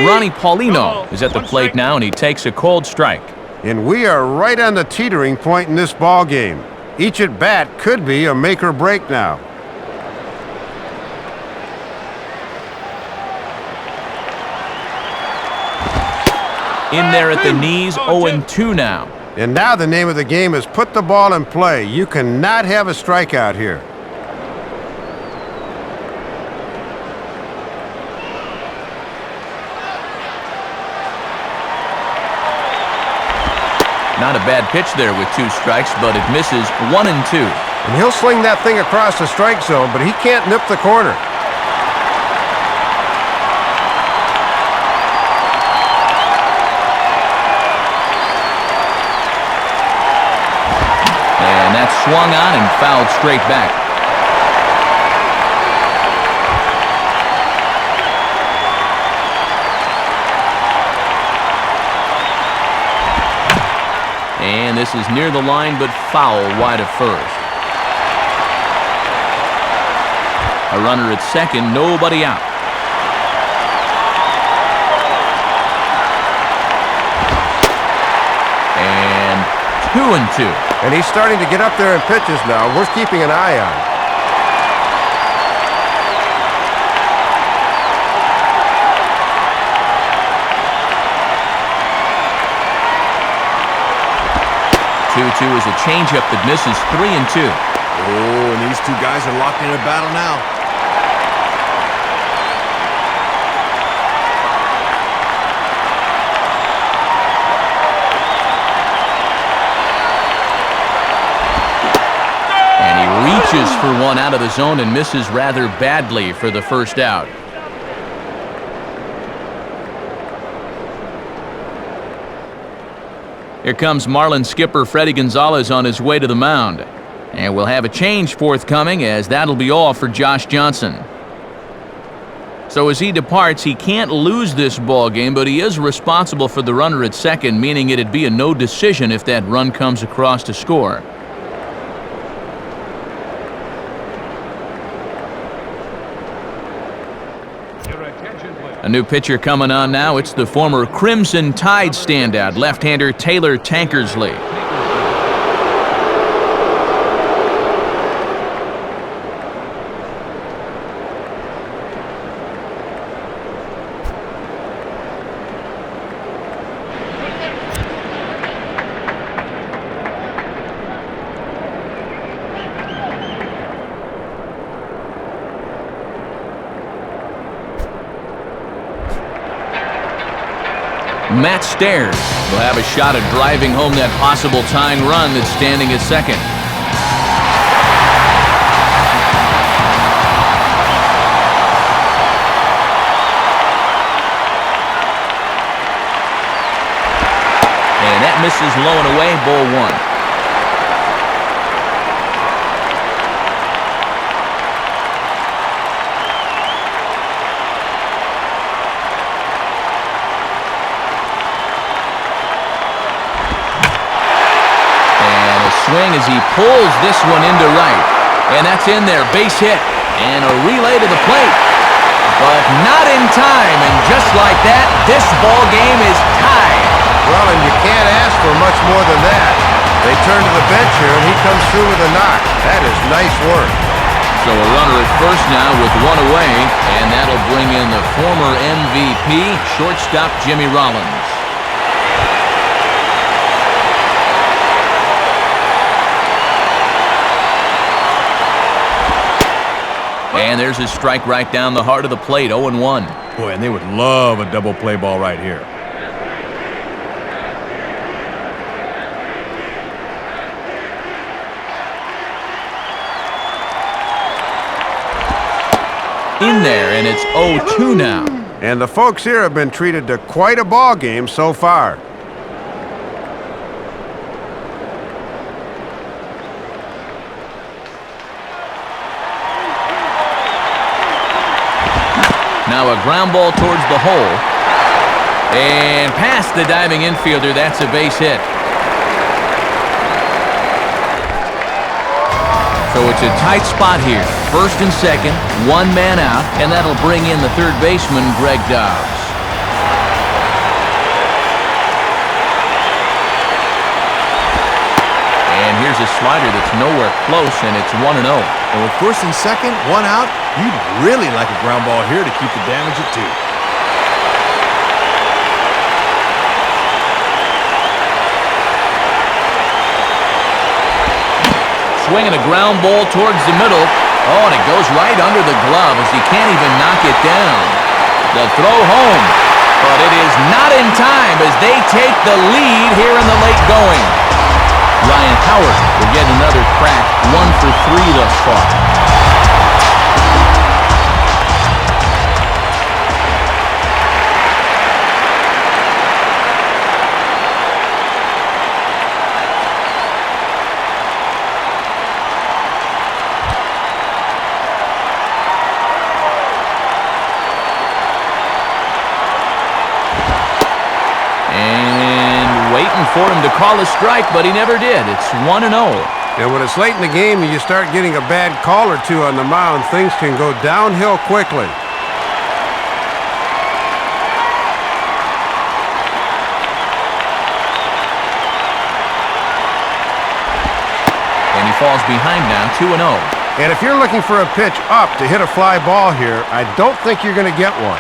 Ronnie Paulino is at the plate now, and he takes a cold strike. And we are right on the teetering point in this ball game. Each at bat could be a make or break now. In there at the knees, 0-2 now. And now the name of the game is put the ball in play. You cannot have a strikeout here. Not a bad pitch there with 2 strikes, but it misses 1-2. And he'll sling that thing across the strike zone, but he can't nip the corner. And that's swung on and fouled straight back. And this is near the line, but foul wide of first. A runner at second, nobody out. And 2-2. And he's starting to get up there in pitches now, worth keeping an eye on. Is a changeup that misses 3-2. Oh, and these 2 guys are locked in a battle now. And he reaches for one out of the zone and misses rather badly for the first out. Here comes Marlins skipper Freddie Gonzalez on his way to the mound. And we'll have a change forthcoming, as that'll be all for Josh Johnson. So as he departs, he can't lose this ball game, but he is responsible for the runner at second, meaning it'd be a no decision if that run comes across to score. A new pitcher coming on now. It's the former Crimson Tide standout, left-hander Taylor Tankersley. Matt Stairs will have a shot at driving home that possible tying run that's standing at second. And that misses low and away, ball one. Swing as he pulls this one into right. And that's in there, base hit. And a relay to the plate. But not in time, and just like that, this ball game is tied. Well, and you can't ask for much more than that. They turn to the bench here, and he comes through with a knock. That is nice work. So a runner at first now with one away, and that'll bring in the former MVP, shortstop Jimmy Rollins. And there's his strike right down the heart of the plate, 0-1. Boy, and they would love a double play ball right here. In there, and it's 0-2 now. And the folks here have been treated to quite a ball game so far. Now a ground ball towards the hole. And past the diving infielder, that's a base hit. So it's a tight spot here. First and second, one man out, and that'll bring in the third baseman, Greg Dobbs. And here's a slider that's nowhere close, and it's 1-0. And with first and second, one out, you'd really like a ground ball here to keep the damage at 2. Swinging a ground ball towards the middle. Oh, and it goes right under the glove as he can't even knock it down. The throw home, but it is not in time as they take the lead here in the late going. Ryan Howard will get another crack, 1 for 3 thus far. For him to call a strike, but he never did. It's 1-0. And when it's late in the game and you start getting a bad call or two on the mound, things can go downhill quickly. And he falls behind now, 2-0. And if you're looking for a pitch up to hit a fly ball here, I don't think you're going to get one.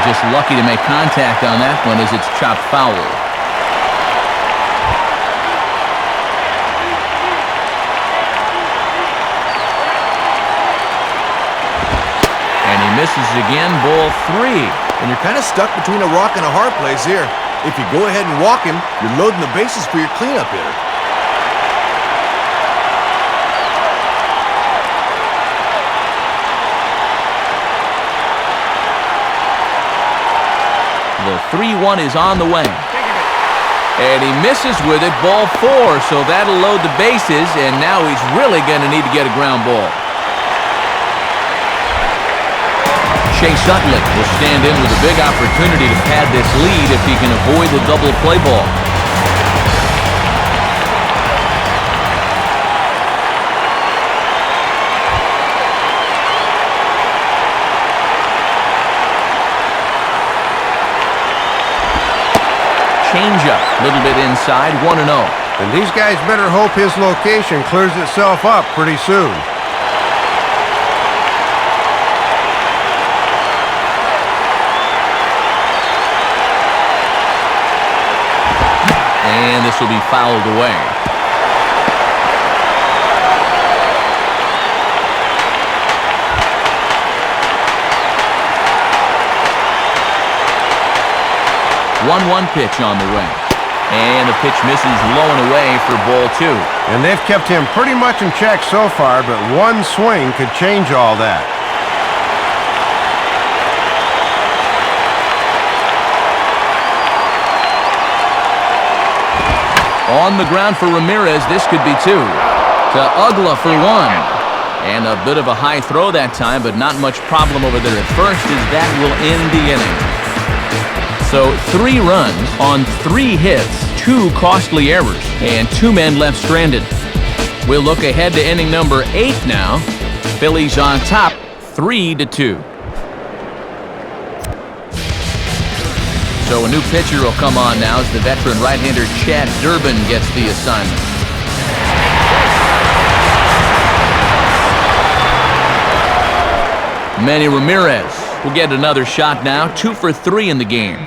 Just lucky to make contact on that one as it's chopped foul. And he misses again, ball 3. And you're kind of stuck between a rock and a hard place here. If you go ahead and walk him, you're loading the bases for your cleanup hitter. The 3-1 is on the way. And he misses with it, ball 4, so that'll load the bases, and now he's really going to need to get a ground ball. Chase Utley will stand in with a big opportunity to pad this lead if he can avoid the double play ball. Changeup, a little bit inside, 1-0. And these guys better hope his location clears itself up pretty soon. and this will be fouled away. One pitch on the way. And the pitch misses low and away for ball 2. And they've kept him pretty much in check so far, but one swing could change all that. On the ground for Ramirez, this could be 2. To Ugla for 1. And a bit of a high throw that time, but not much problem over there at first, as that will end the inning. So 3 runs on 3 hits, 2 costly errors, and 2 men left stranded. We'll look ahead to inning number 8 now. Phillies on top, 3-2. So a new pitcher will come on now as the veteran right-hander Chad Durbin gets the assignment. Manny Ramirez will get another shot now, 2 for 3 in the game.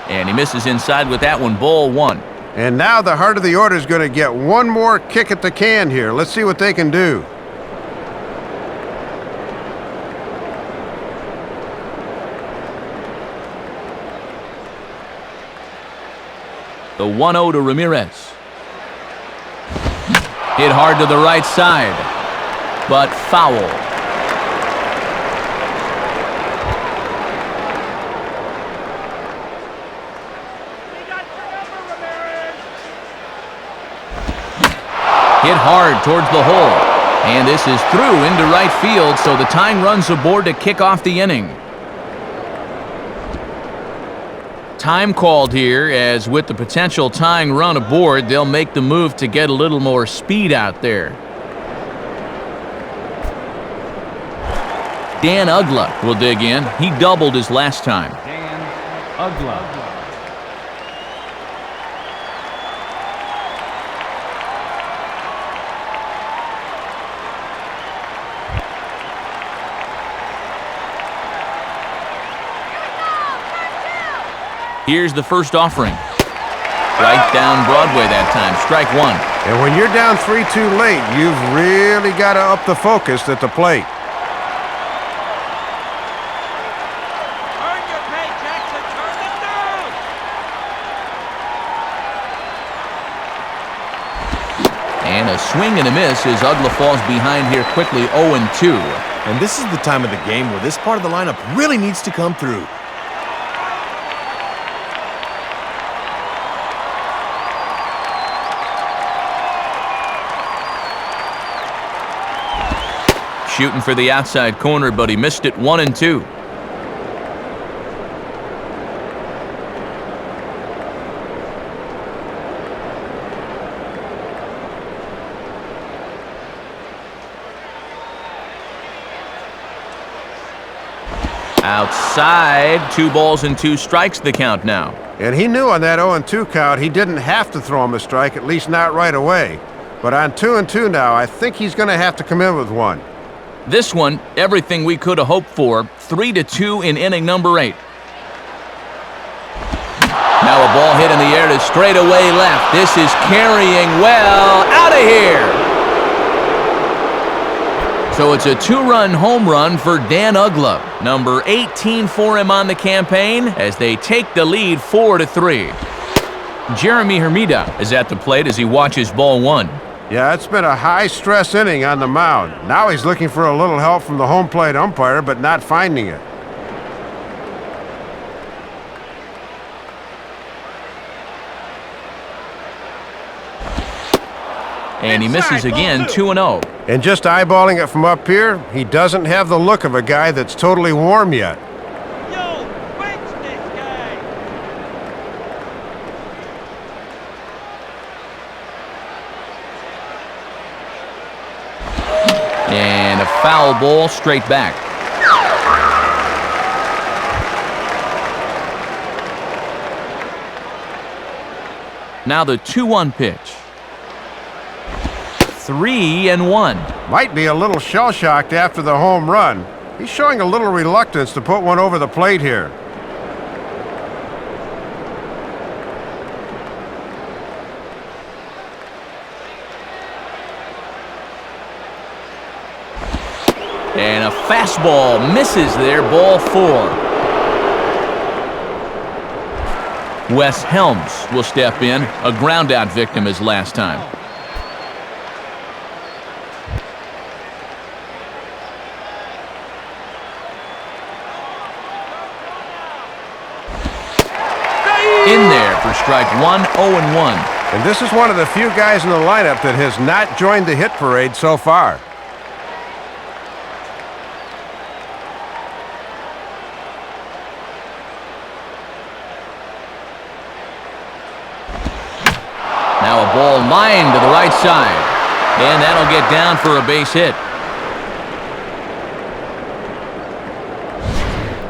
And he misses inside with that one, ball 1. And now the heart of the order is going to get one more kick at the can here. Let's see what they can do. The 1-0 to Ramirez. Hit hard to the right side, but foul. Hit hard towards the hole. And this is through into right field, so the tying run's aboard to kick off the inning. Time called here, as with the potential tying run aboard, they'll make the move to get a little more speed out there. Dan Ugla will dig in. He doubled his last time. Dan Ugla. Here's the first offering. Right down Broadway that time, strike 1. And when you're down 3-2 late, you've really got to up the focus at the plate. Earn your paychecks and turn them down. And a swing and a miss as Ugla falls behind here quickly, 0-2. And this is the time of the game where this part of the lineup really needs to come through. Shooting for the outside corner, but he missed it, 1-2. Outside, 2 balls and 2 strikes the count now. And he knew on that 0-2 count he didn't have to throw him a strike, at least not right away. But on 2-2 now, I think he's going to have to come in with one. This one, everything we could have hoped for, 3-2 in inning number 8. Now a ball hit in the air to straightaway left. This is carrying well out of here. So it's a 2-run home run for Dan Ugla, number 18 for him on the campaign, as they take the lead 4-3. Jeremy Hermida is at the plate as he watches ball 1. Yeah, it's been a high-stress inning on the mound. Now he's looking for a little help from the home plate umpire, but not finding it. And he misses again, 2-0. And just eyeballing it from up here, he doesn't have the look of a guy that's totally warm yet. Yo, bench this guy. And a foul ball straight back. Now the 2-1 pitch. 3-1. Might be a little shell-shocked after the home run. He's showing a little reluctance to put one over the plate here. And a fastball misses there, ball 4. Wes Helms will step in, a ground-out victim his last time. In there for strike 1, 0-1. And this is one of the few guys in the lineup that has not joined the hit parade so far. Now a ball lined to the right side, and that'll get down for a base hit.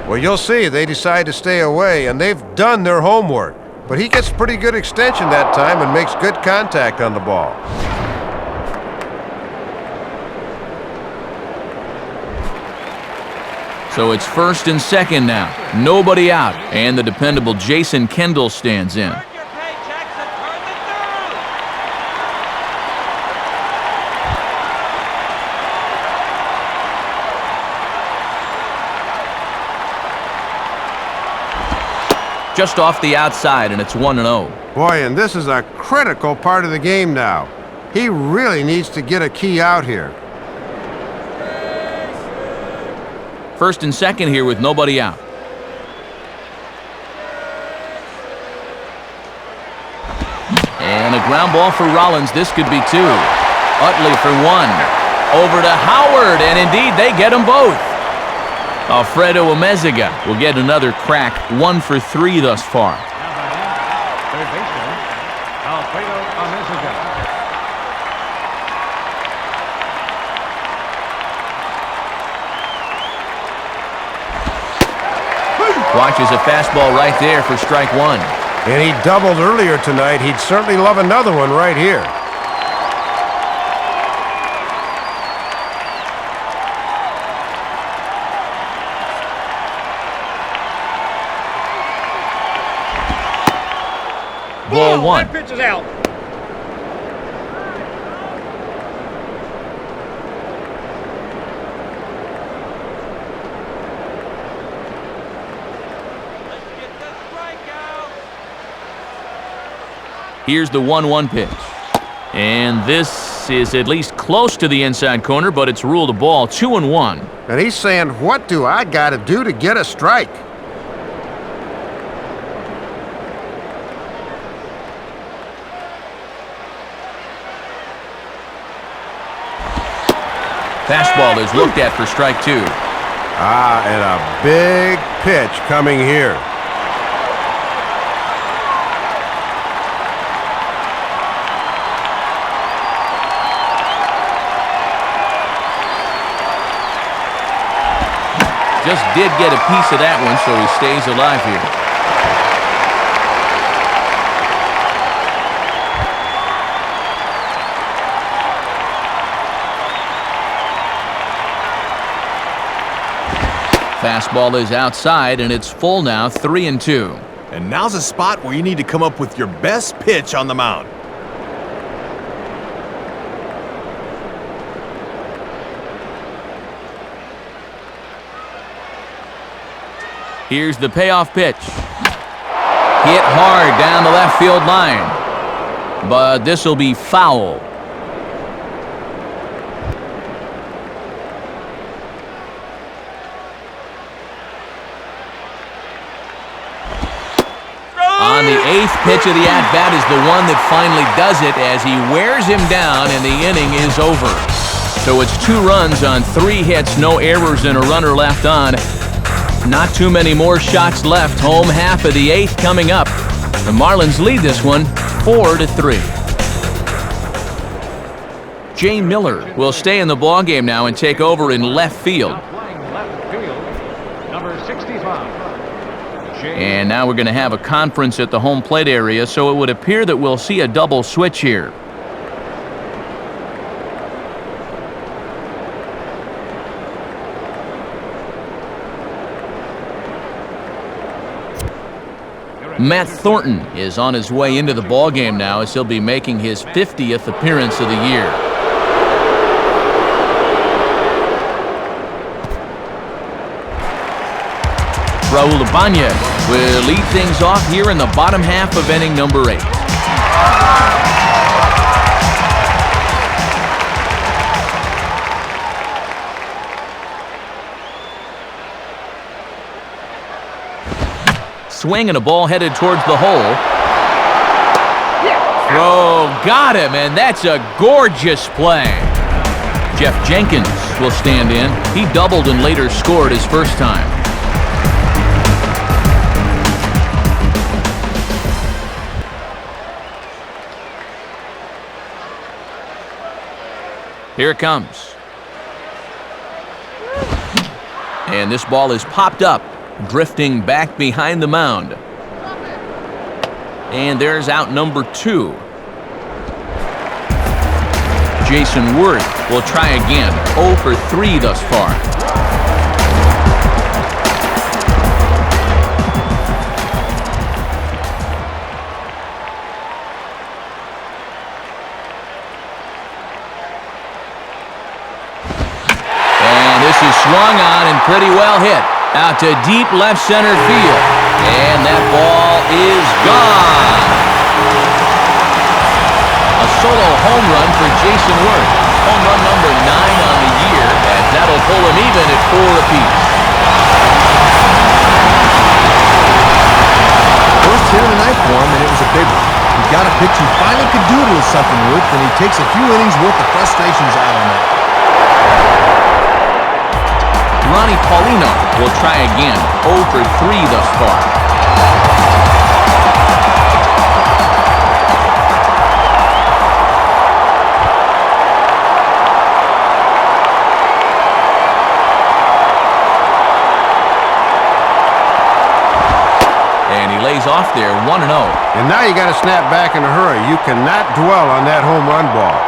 Well, you'll see they decide to stay away, and they've done their homework. But he gets pretty good extension that time and makes good contact on the ball. So it's first and second now. Nobody out, and the dependable Jason Kendall stands in. Earn your paychecks and turn them down. Just off the outside, and it's 1-0. Boy, and this is a critical part of the game now. He really needs to get a key out here. First and second here with nobody out. And a ground ball for Rollins. This could be 2. Utley for 1. Over to Howard, and indeed they get them both. Alfredo Amezaga will get another crack, 1 for 3 thus far. Third baseman, Alfredo Amezaga. Watches a fastball right there for strike 1. And he doubled earlier tonight. He'd certainly love another one right here. Ball 1. That pitch is out. Let's get the strikeout. Here's the 1-1 pitch. And this is at least close to the inside corner, but it's ruled a ball, 2-1. And he's saying, what do I got to do to get a strike? Fastball is looked at for strike 2. Ah, and a big pitch coming here. Just did get a piece of that one, so he stays alive here. Fastball is outside, and it's full now, 3-2. And now's a spot where you need to come up with your best pitch on the mound. Here's the payoff pitch. Hit hard down the left field line. But this will be foul. On the 8th pitch of the at-bat is the one that finally does it as he wears him down and the inning is over. So it's 2 runs on 3 hits, no errors and a runner left on. Not too many more shots left. Home half of the 8th coming up. The Marlins lead this one 4-3. Jay Miller will stay in the ballgame now and take over in left field. Playing left field, number 65. And now we're going to have a conference at the home plate area, so it would appear that we'll see a double switch here. Matt Thornton is on his way into the ballgame now as he'll be making his 50th appearance of the year. Raul Ibanez will lead things off here in the bottom half of inning number 8. Swing and a ball headed towards the hole. Throw, got him, and that's a gorgeous play. Jeff Jenkins will stand in. He doubled and later scored his first time. Here it comes. And this ball is popped up, drifting back behind the mound. And there's out number 2. Jason Worth will try again. 0 for 3 thus far. And this is swung on and pretty well hit. Out to deep left center field. And that ball is gone. A solo home run for Jason Worth. Home run number 9 on the year, and that'll pull him even at 4 apiece. First hit of the night for him, and it was a big one. He got a pitch he finally could do a little something with, and he takes a few innings worth of frustrations out on that. Ronnie Paulino will try again. 0 for 3 thus far. And he lays off there, 1-0. And now you got to snap back in a hurry. You cannot dwell on that home run ball.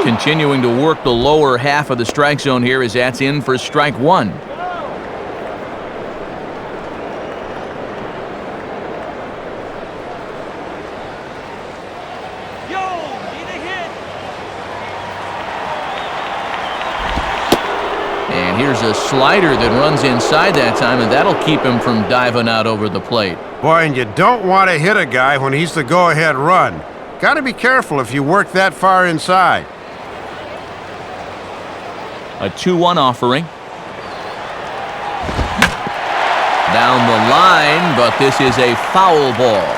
Continuing to work the lower half of the strike zone here as that's in for strike 1. Yo, need a hit. And here's a slider that runs inside that time, and that'll keep him from diving out over the plate. Boy, and you don't want to hit a guy when he's the go-ahead run. Got to be careful if you work that far inside. A 2-1 offering. Down the line, but this is a foul ball.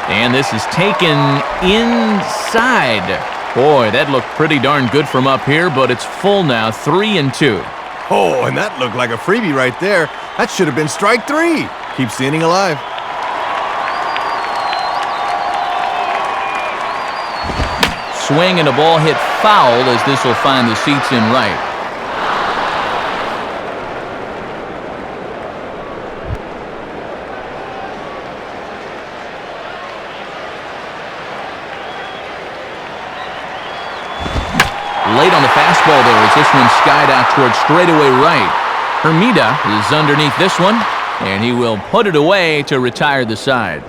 And this is taken inside. Boy, that looked pretty darn good from up here, but it's full now, 3-2. Oh, and that looked like a freebie right there. That should have been strike 3. Keeps the inning alive. Swing and a ball hit foul as this will find the seats in right. Late on the fastball there as this one skied out towards straightaway right. Hermida is underneath this one, and he will put it away to retire the side.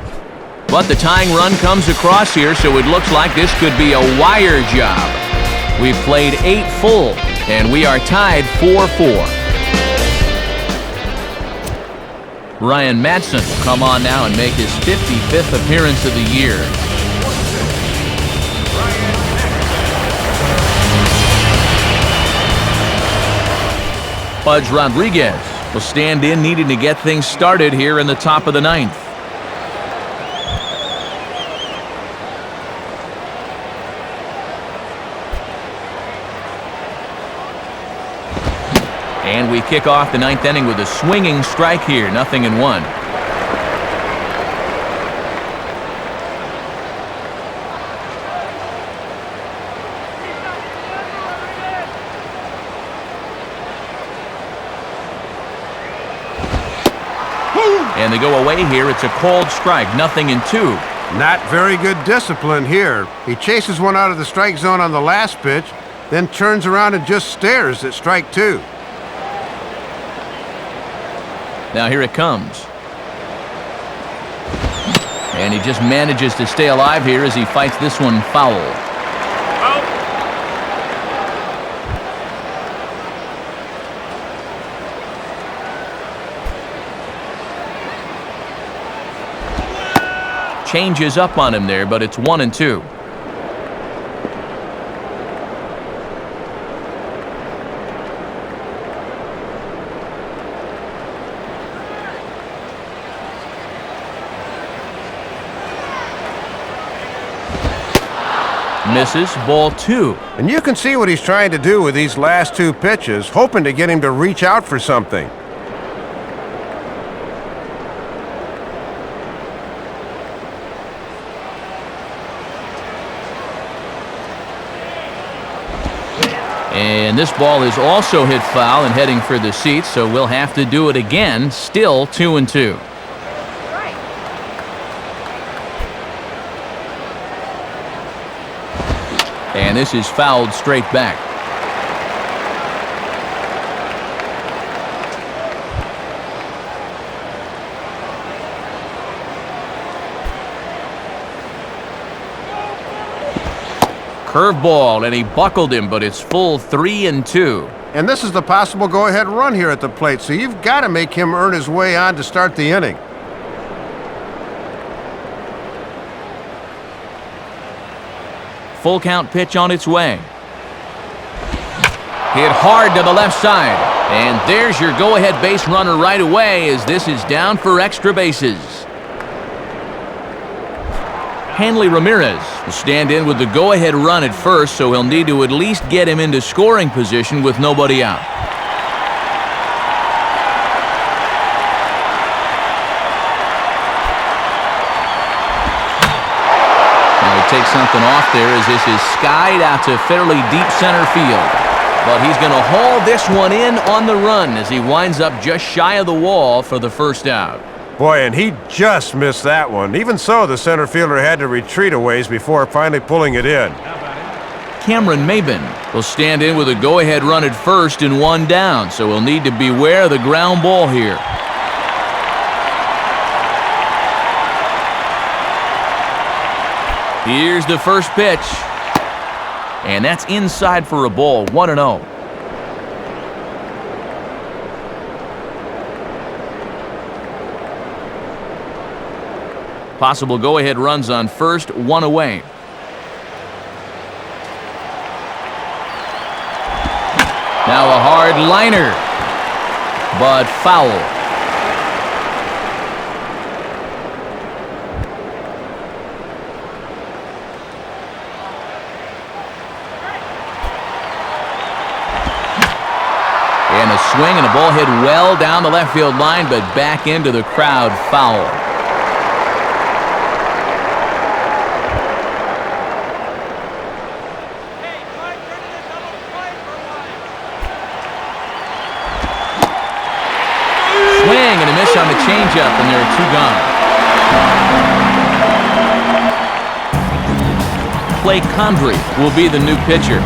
But the tying run comes across here, so it looks like this could be a wire job. We've played 8 full, and we are tied 4-4. Ryan Madsen will come on now and make his 55th appearance of the year. Pudge Rodriguez will stand in, needing to get things started here in the top of the 9th. And we kick off the 9th inning with a swinging strike here, 0-1. And they go away here. It's a called strike, 0-2. Not very good discipline here. He chases one out of the strike zone on the last pitch, then turns around and just stares at strike 2. Now here it comes. And he just manages to stay alive here as he fights this one foul. Changes up on him there, but it's 1-2. Misses, ball 2. And you can see what he's trying to do with these last 2 pitches, hoping to get him to reach out for something. And this ball is also hit foul and heading for the seats, so we'll have to do it again. Still 2-2. And this is fouled straight back. Curveball, and he buckled him, but it's full 3-2. And this is the possible go-ahead run here at the plate, so you've got to make him earn his way on to start the inning. Full count pitch on its way. Hit hard to the left side. And there's your go-ahead base runner right away as this is down for extra bases. Hanley Ramirez will stand in with the go-ahead run at first, so he'll need to at least get him into scoring position with nobody out. Take something off there as this is skied out to fairly deep center field. But he's going to haul this one in on the run as he winds up just shy of the wall for the first out. Boy, and he just missed that one. Even so, the center fielder had to retreat a ways before finally pulling it in. Cameron Maben will stand in with a go-ahead run at first and 1 down, so he'll need to beware of the ground ball here. Here's the first pitch. And that's inside for a ball, 1-0. Possible go-ahead runs on first, 1 away. Now a hard liner, but foul. And a swing and a ball hit well down the left field line, but back into the crowd, foul. Swing and a miss on the changeup, and there are 2 gone. Clay Condrey will be the new pitcher.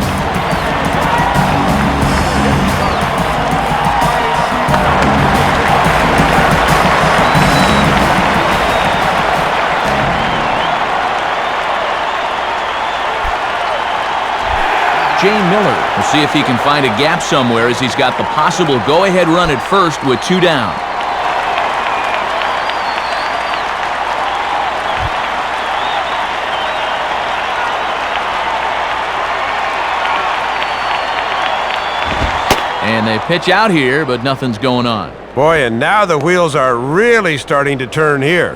Jay Miller will see if he can find a gap somewhere as he's got the possible go-ahead run at first with 2 down. And they pitch out here, but nothing's going on. Boy, and now the wheels are really starting to turn here.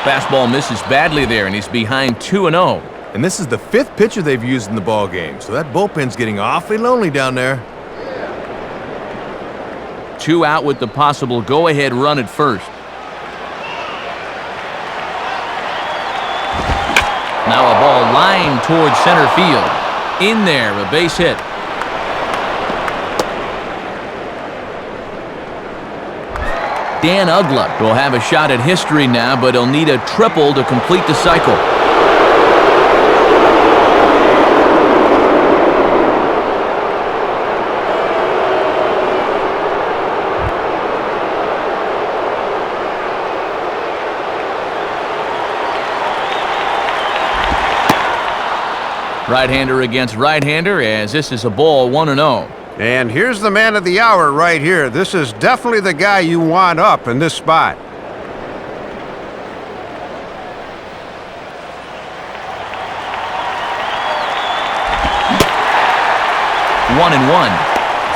Fastball misses badly there, and he's behind 2-0. And this is the 5th pitcher they've used in the ball game, so that bullpen's getting awfully lonely down there. 2 out with the possible go-ahead run at first. Now a ball lined towards center field. In there, a base hit. Dan Ugla will have a shot at history now, but he'll need a triple to complete the cycle. Right-hander against right-hander, as this is a ball 1-0. And here's the man of the hour right here. This is definitely the guy you want up in this spot. One and one.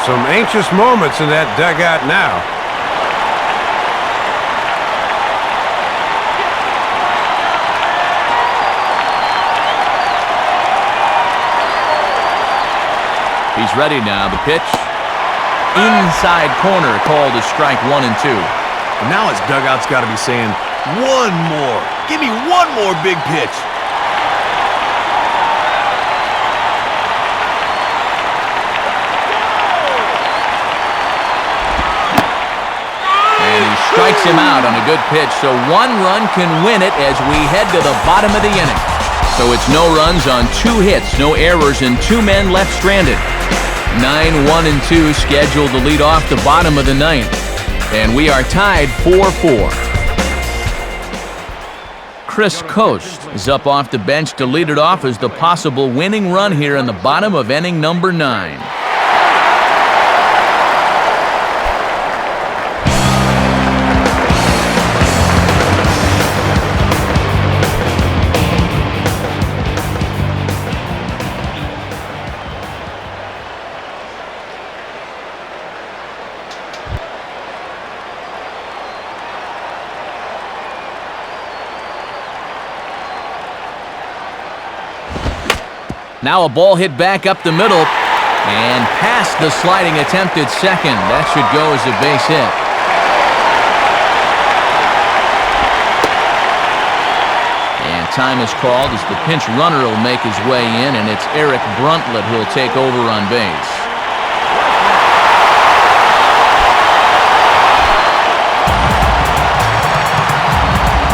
Some anxious moments in that dugout now. He's ready now. The pitch. Inside corner, called a strike 1 and 2. And now his dugout's got to be saying, one more. Give me one more big pitch. And he strikes him out on a good pitch, so 1 run can win it as we head to the bottom of the inning. So it's no runs on 2 hits, no errors, and 2 men left stranded. 9-1-2 scheduled to lead off the bottom of the 9th. And we are tied 4-4. Chris Coast is up off the bench to lead it off as the possible winning run here in the bottom of inning number 9. Now a ball hit back up the middle and past the sliding attempt at second. That should go as a base hit. And time is called as the pinch runner will make his way in, and it's Eric Bruntlett who'll take over on base.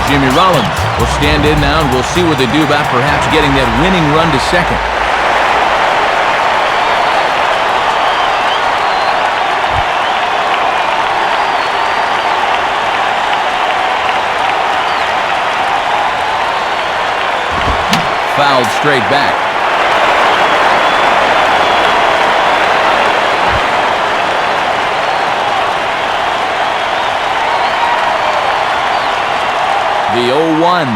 Jimmy Rollins will stand in now, and we'll see what they do about perhaps getting that winning run to second. Fouled straight back. The 0-1. Now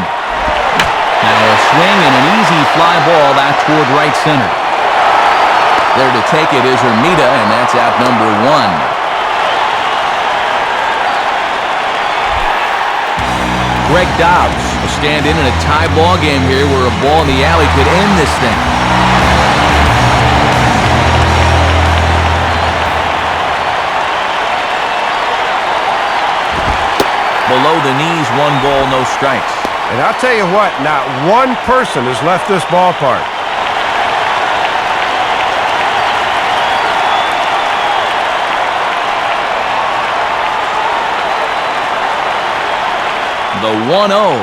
a swing and an easy fly ball out toward right center. There to take it is Hermida, and that's out number 1. Greg Dobbs will stand in a tie ball game here where a ball in the alley could end this thing. Below the knees, 1 ball, no strikes. And I'll tell you what, not one person has left this ballpark. The 1-0.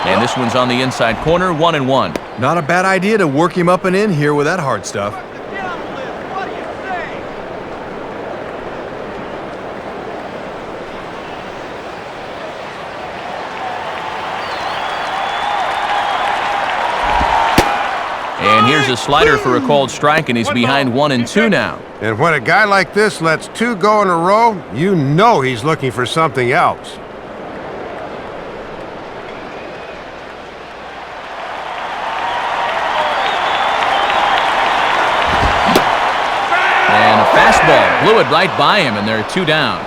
And this one's on the inside corner, 1-1. Not a bad idea to work him up and in here with that hard stuff. What do you say? And here's a slider for a called strike, and he's behind 1-2 now. And when a guy like this lets 2 go in a row, you know he's looking for something else. Fastball blew it right by him, and there are 2 down.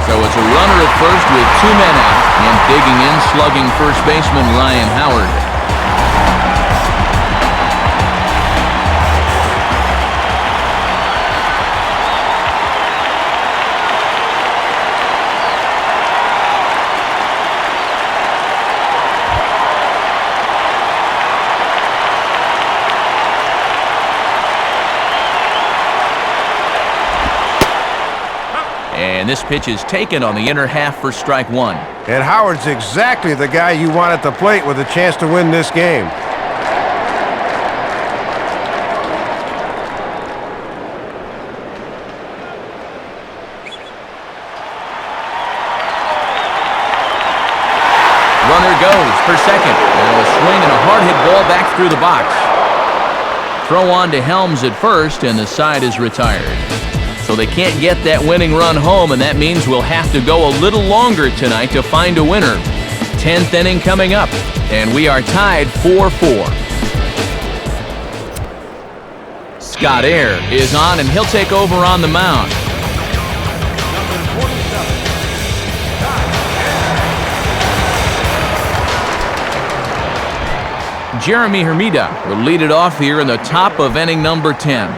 So it's a runner at first with 2 men out, and digging in, slugging first baseman Ryan Howard. And this pitch is taken on the inner half for strike one. And Howard's exactly the guy you want at the plate with a chance to win this game. Runner goes for second. Now a swing and a hard hit ball back through the box. Throw on to Helms at first, and the side is retired. So they can't get that winning run home, and that means we'll have to go a little longer tonight to find a winner. 10th inning coming up, and we are tied 4-4. Scott Air is on, and he'll take over on the mound. Jeremy Hermida will lead it off here in the top of inning number 10.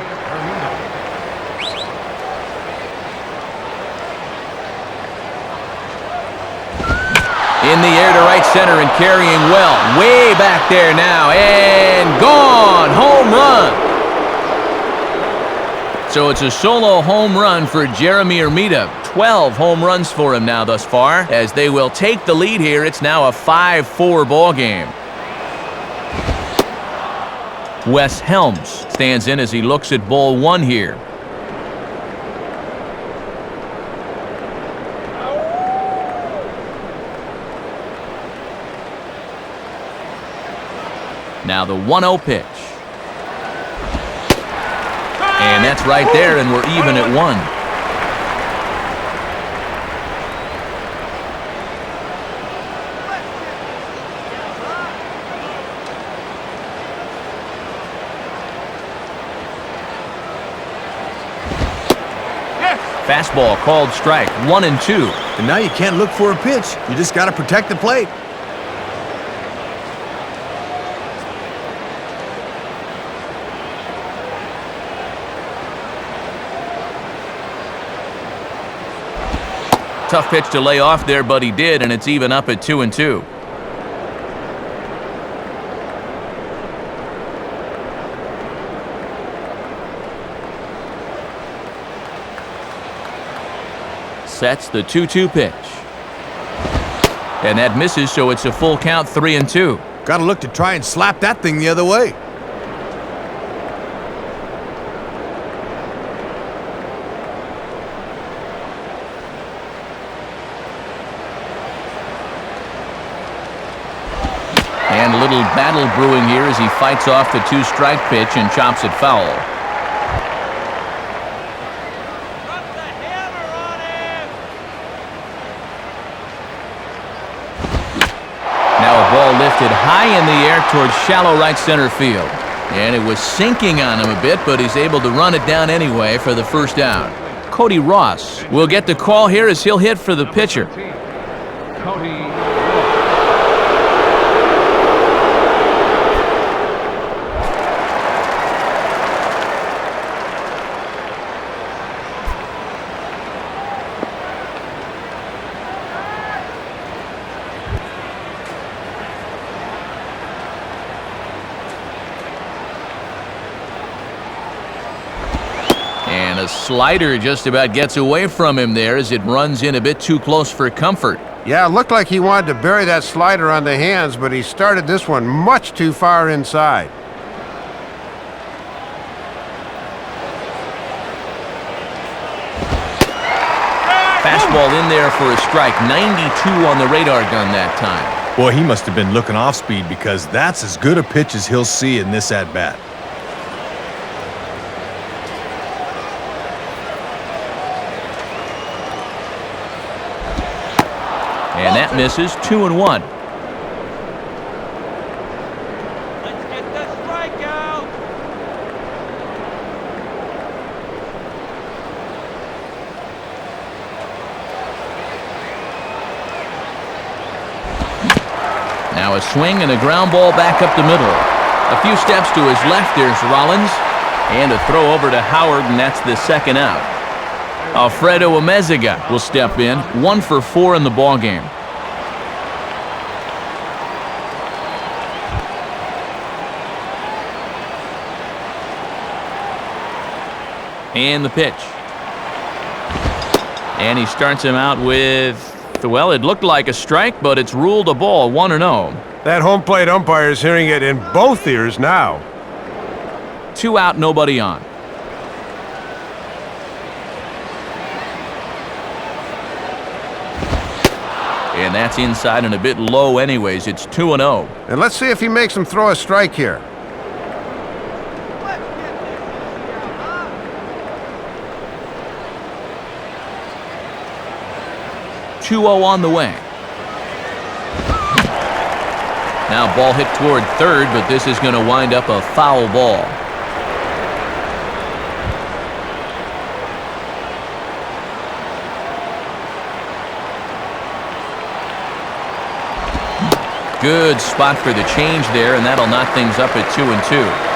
In the air to right center and carrying well. Way back there now, and gone! Home run! So it's a solo home run for Jeremy Hermida. 12 home runs for him now thus far. As they will take the lead here, it's now a 5-4 ball game. Wes Helms stands in as he looks at ball one here. Now the 1-0 pitch. And that's right there, and we're even at 1. Fastball called strike, 1-2. And now you can't look for a pitch. You just got to protect the plate. Tough pitch to lay off there, but he did, and it's even up at 2-2. Sets the 2-2 pitch. And that misses, so it's a full count, 3-2. Got to look to try and slap that thing the other way. And a little battle brewing here as he fights off the 2-strike pitch and chops it foul. Ball lifted high in the air towards shallow right center field. And it was sinking on him a bit, but he's able to run it down anyway for the first down. Cody Ross will get the call here as he'll hit for the pitcher. Cody. And a slider just about gets away from him there as it runs in a bit too close for comfort. Yeah, it looked like he wanted to bury that slider on the hands, but he started this one much too far inside. Fastball in there for a strike. 92 on the radar gun that time. Boy, he must have been looking off speed because that's as good a pitch as he'll see in this at-bat. And that misses, 2-1. Let's get the strikeout. Now a swing and a ground ball back up the middle. A few steps to his left, there's Rollins. And a throw over to Howard, and that's the second out. Alfredo Amezaga will step in, 1 for 4 in the ballgame. And the pitch. And he starts him out with, well, it looked like a strike, but it's ruled a ball, 1-0. That home plate umpire is hearing it in both ears now. 2 out, nobody on. And that's inside and a bit low anyways. It's 2-0. And let's see if he makes him throw a strike here. On the way. Now ball hit toward third, but this is going to wind up a foul ball. Good spot for the change there, and that'll knock things up at 2-2.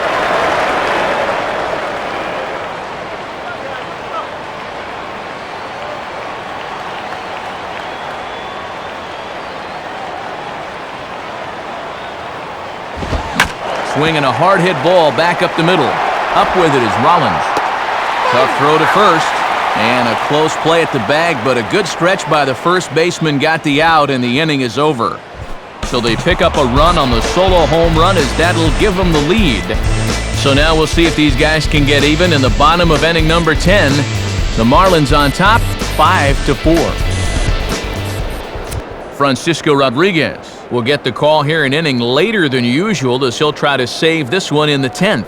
Swinging a hard-hit ball back up the middle. Up with it is Rollins. Tough throw to first. And a close play at the bag, but a good stretch by the first baseman got the out, and the inning is over. So they pick up a run on the solo home run, as that'll give them the lead. So now we'll see if these guys can get even in the bottom of inning number 10. The Marlins on top, 5-4. Francisco Rodriguez will get the call here, an inning later than usual, as he'll try to save this one in the 10th.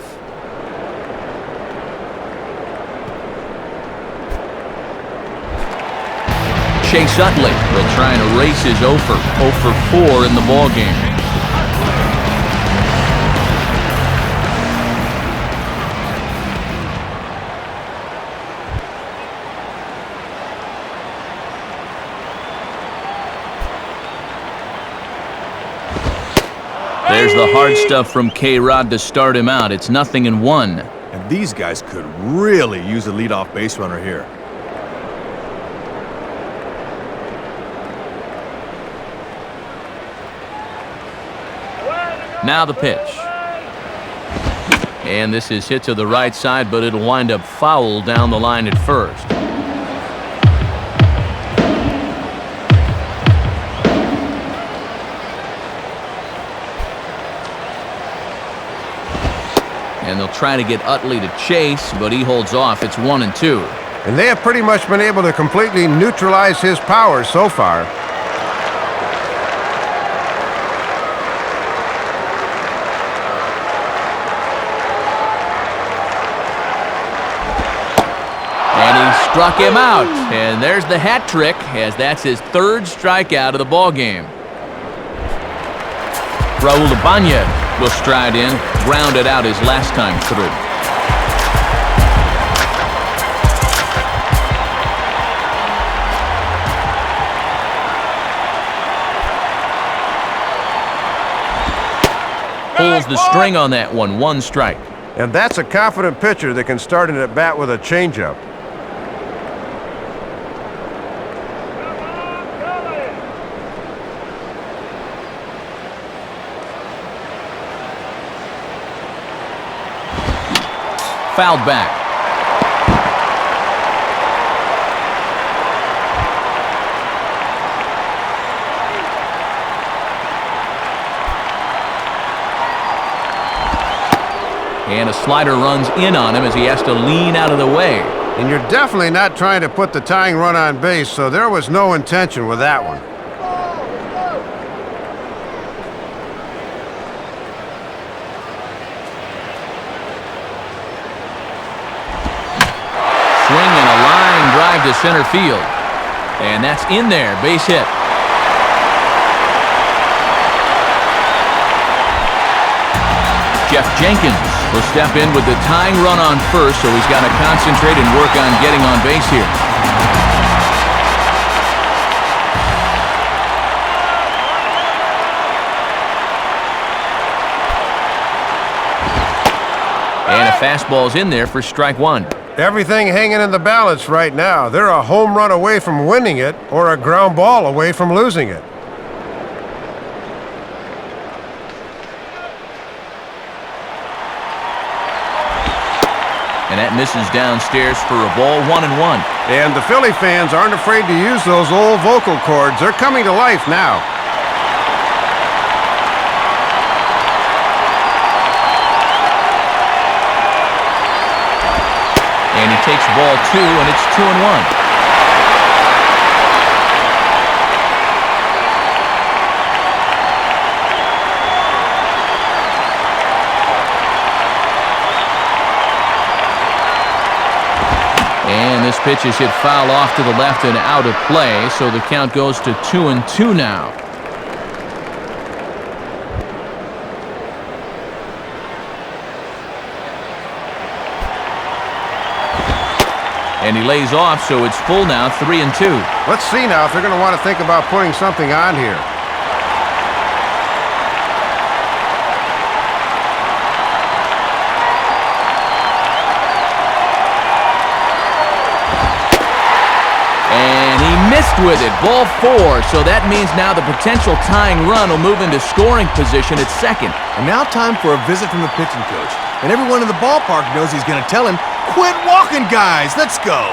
Chase Utley will try and erase his 0 for 4 in the ballgame. There's the hard stuff from K-Rod to start him out. It's 0-1. And these guys could really use a leadoff base runner here. Now the pitch. And this is hit to the right side, but it'll wind up foul down the line at first. And they'll try to get Utley to chase, but he holds off. It's 1-2. And they have pretty much been able to completely neutralize his power so far. Struck him out, and there's the hat trick, as that's his 3rd strikeout of the ballgame. Raul Ibanez will stride in, grounded out his last time through. Pulls the string on that one, 1 strike. And that's a confident pitcher that can start an at-bat with a changeup. Fouled back. And a slider runs in on him as he has to lean out of the way. And you're definitely not trying to put the tying run on base, so there was no intention with that one. Swing and a line drive to center field. And that's in there, base hit. Jeff Jenkins will step in with the tying run on first, so he's got to concentrate and work on getting on base here. And a fastball's in there for strike 1. Everything hanging in the balance right now. They're a home run away from winning it, or a ground ball away from losing it. And that misses downstairs for a ball, 1-1. And the Philly fans aren't afraid to use those old vocal cords. They're coming to life now. And he takes ball 2, and it's 2-1. And this pitch is hit foul off to the left and out of play, so the count goes to 2-2 now. And he lays off, so it's full now, 3-2. Let's see now if they're going to want to think about putting something on here. And he missed with it, ball 4, so that means now the potential tying run will move into scoring position at second. And now time for a visit from the pitching coach. And everyone in the ballpark knows he's going to tell him, "Quit walking, guys. Let's go."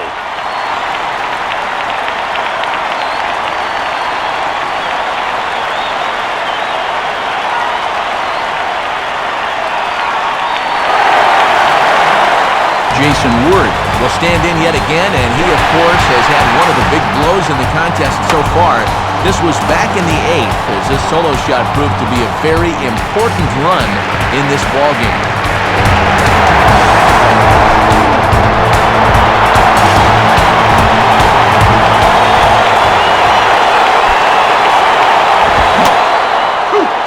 Jason Worth will stand in yet again, and he, of course, has had one of the big blows in the contest so far. This was back in the 8th, as this solo shot proved to be a very important run in this ballgame.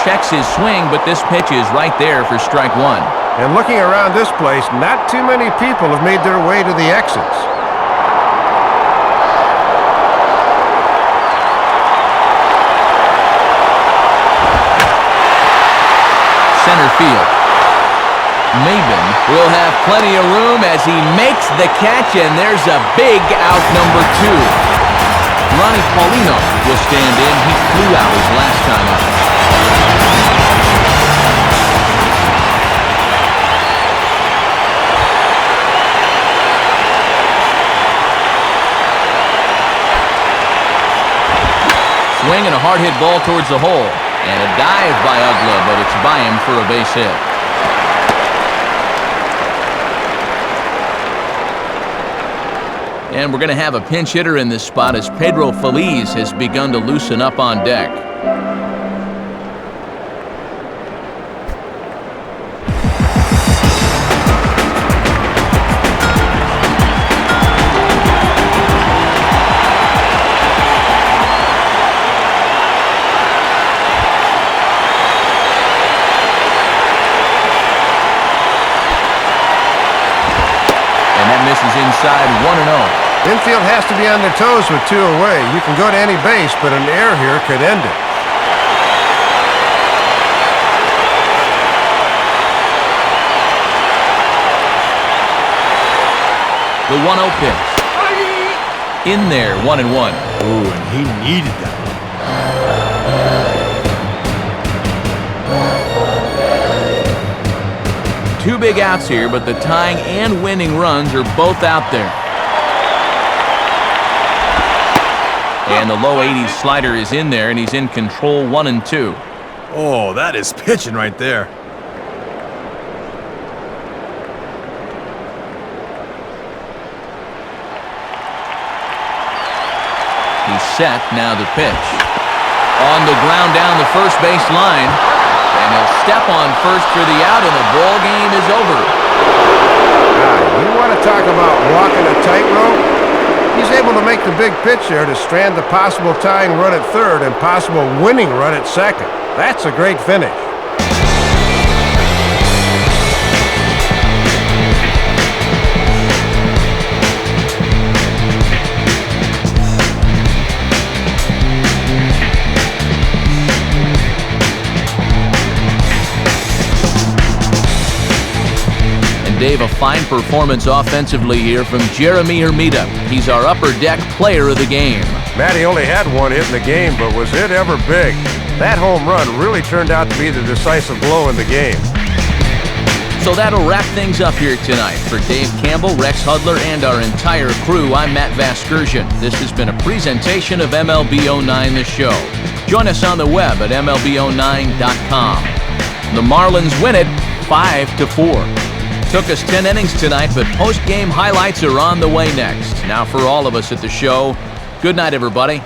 Checks his swing, but this pitch is right there for strike 1. And looking around this place, not too many people have made their way to the exits. Center field. Maben will have plenty of room as he makes the catch, and there's a big out, number 2. Ronnie Paulino will stand in. He flew out his last time up. Swing and a hard hit ball towards the hole. And a dive by Ugla, but it's by him for a base hit. And we're going to have a pinch hitter in this spot as Pedro Feliz has begun to loosen up on deck. Misses inside, 1-0. Infield has to be on their toes with 2 away. You can go to any base, but an error here could end it. The 1-0 pitch. In there, 1-1. Ooh, and he needed that one. Two big outs here, but the tying and winning runs are both out there. And the low 80s slider is in there, and he's in control, 1-2. Oh, that is pitching right there. He's set, now the pitch. On the ground down the first base line. And he'll step on first for the out, and the ball game is over. You want to talk about walking a tightrope? He's able to make the big pitch there to strand the possible tying run at third and possible winning run at second. That's a great finish. Dave, a fine performance offensively here from Jeremy Hermida. He's our upper deck player of the game. Matty only had one hit in the game, but was it ever big? That home run really turned out to be the decisive blow in the game. So that'll wrap things up here tonight. For Dave Campbell, Rex Hudler, and our entire crew, I'm Matt Vasgersian. This has been a presentation of MLB 09 The Show. Join us on the web at MLB09.com. The Marlins win it 5-4. Took us 10 innings tonight, but post-game highlights are on the way next. Now for all of us at the show, good night, everybody.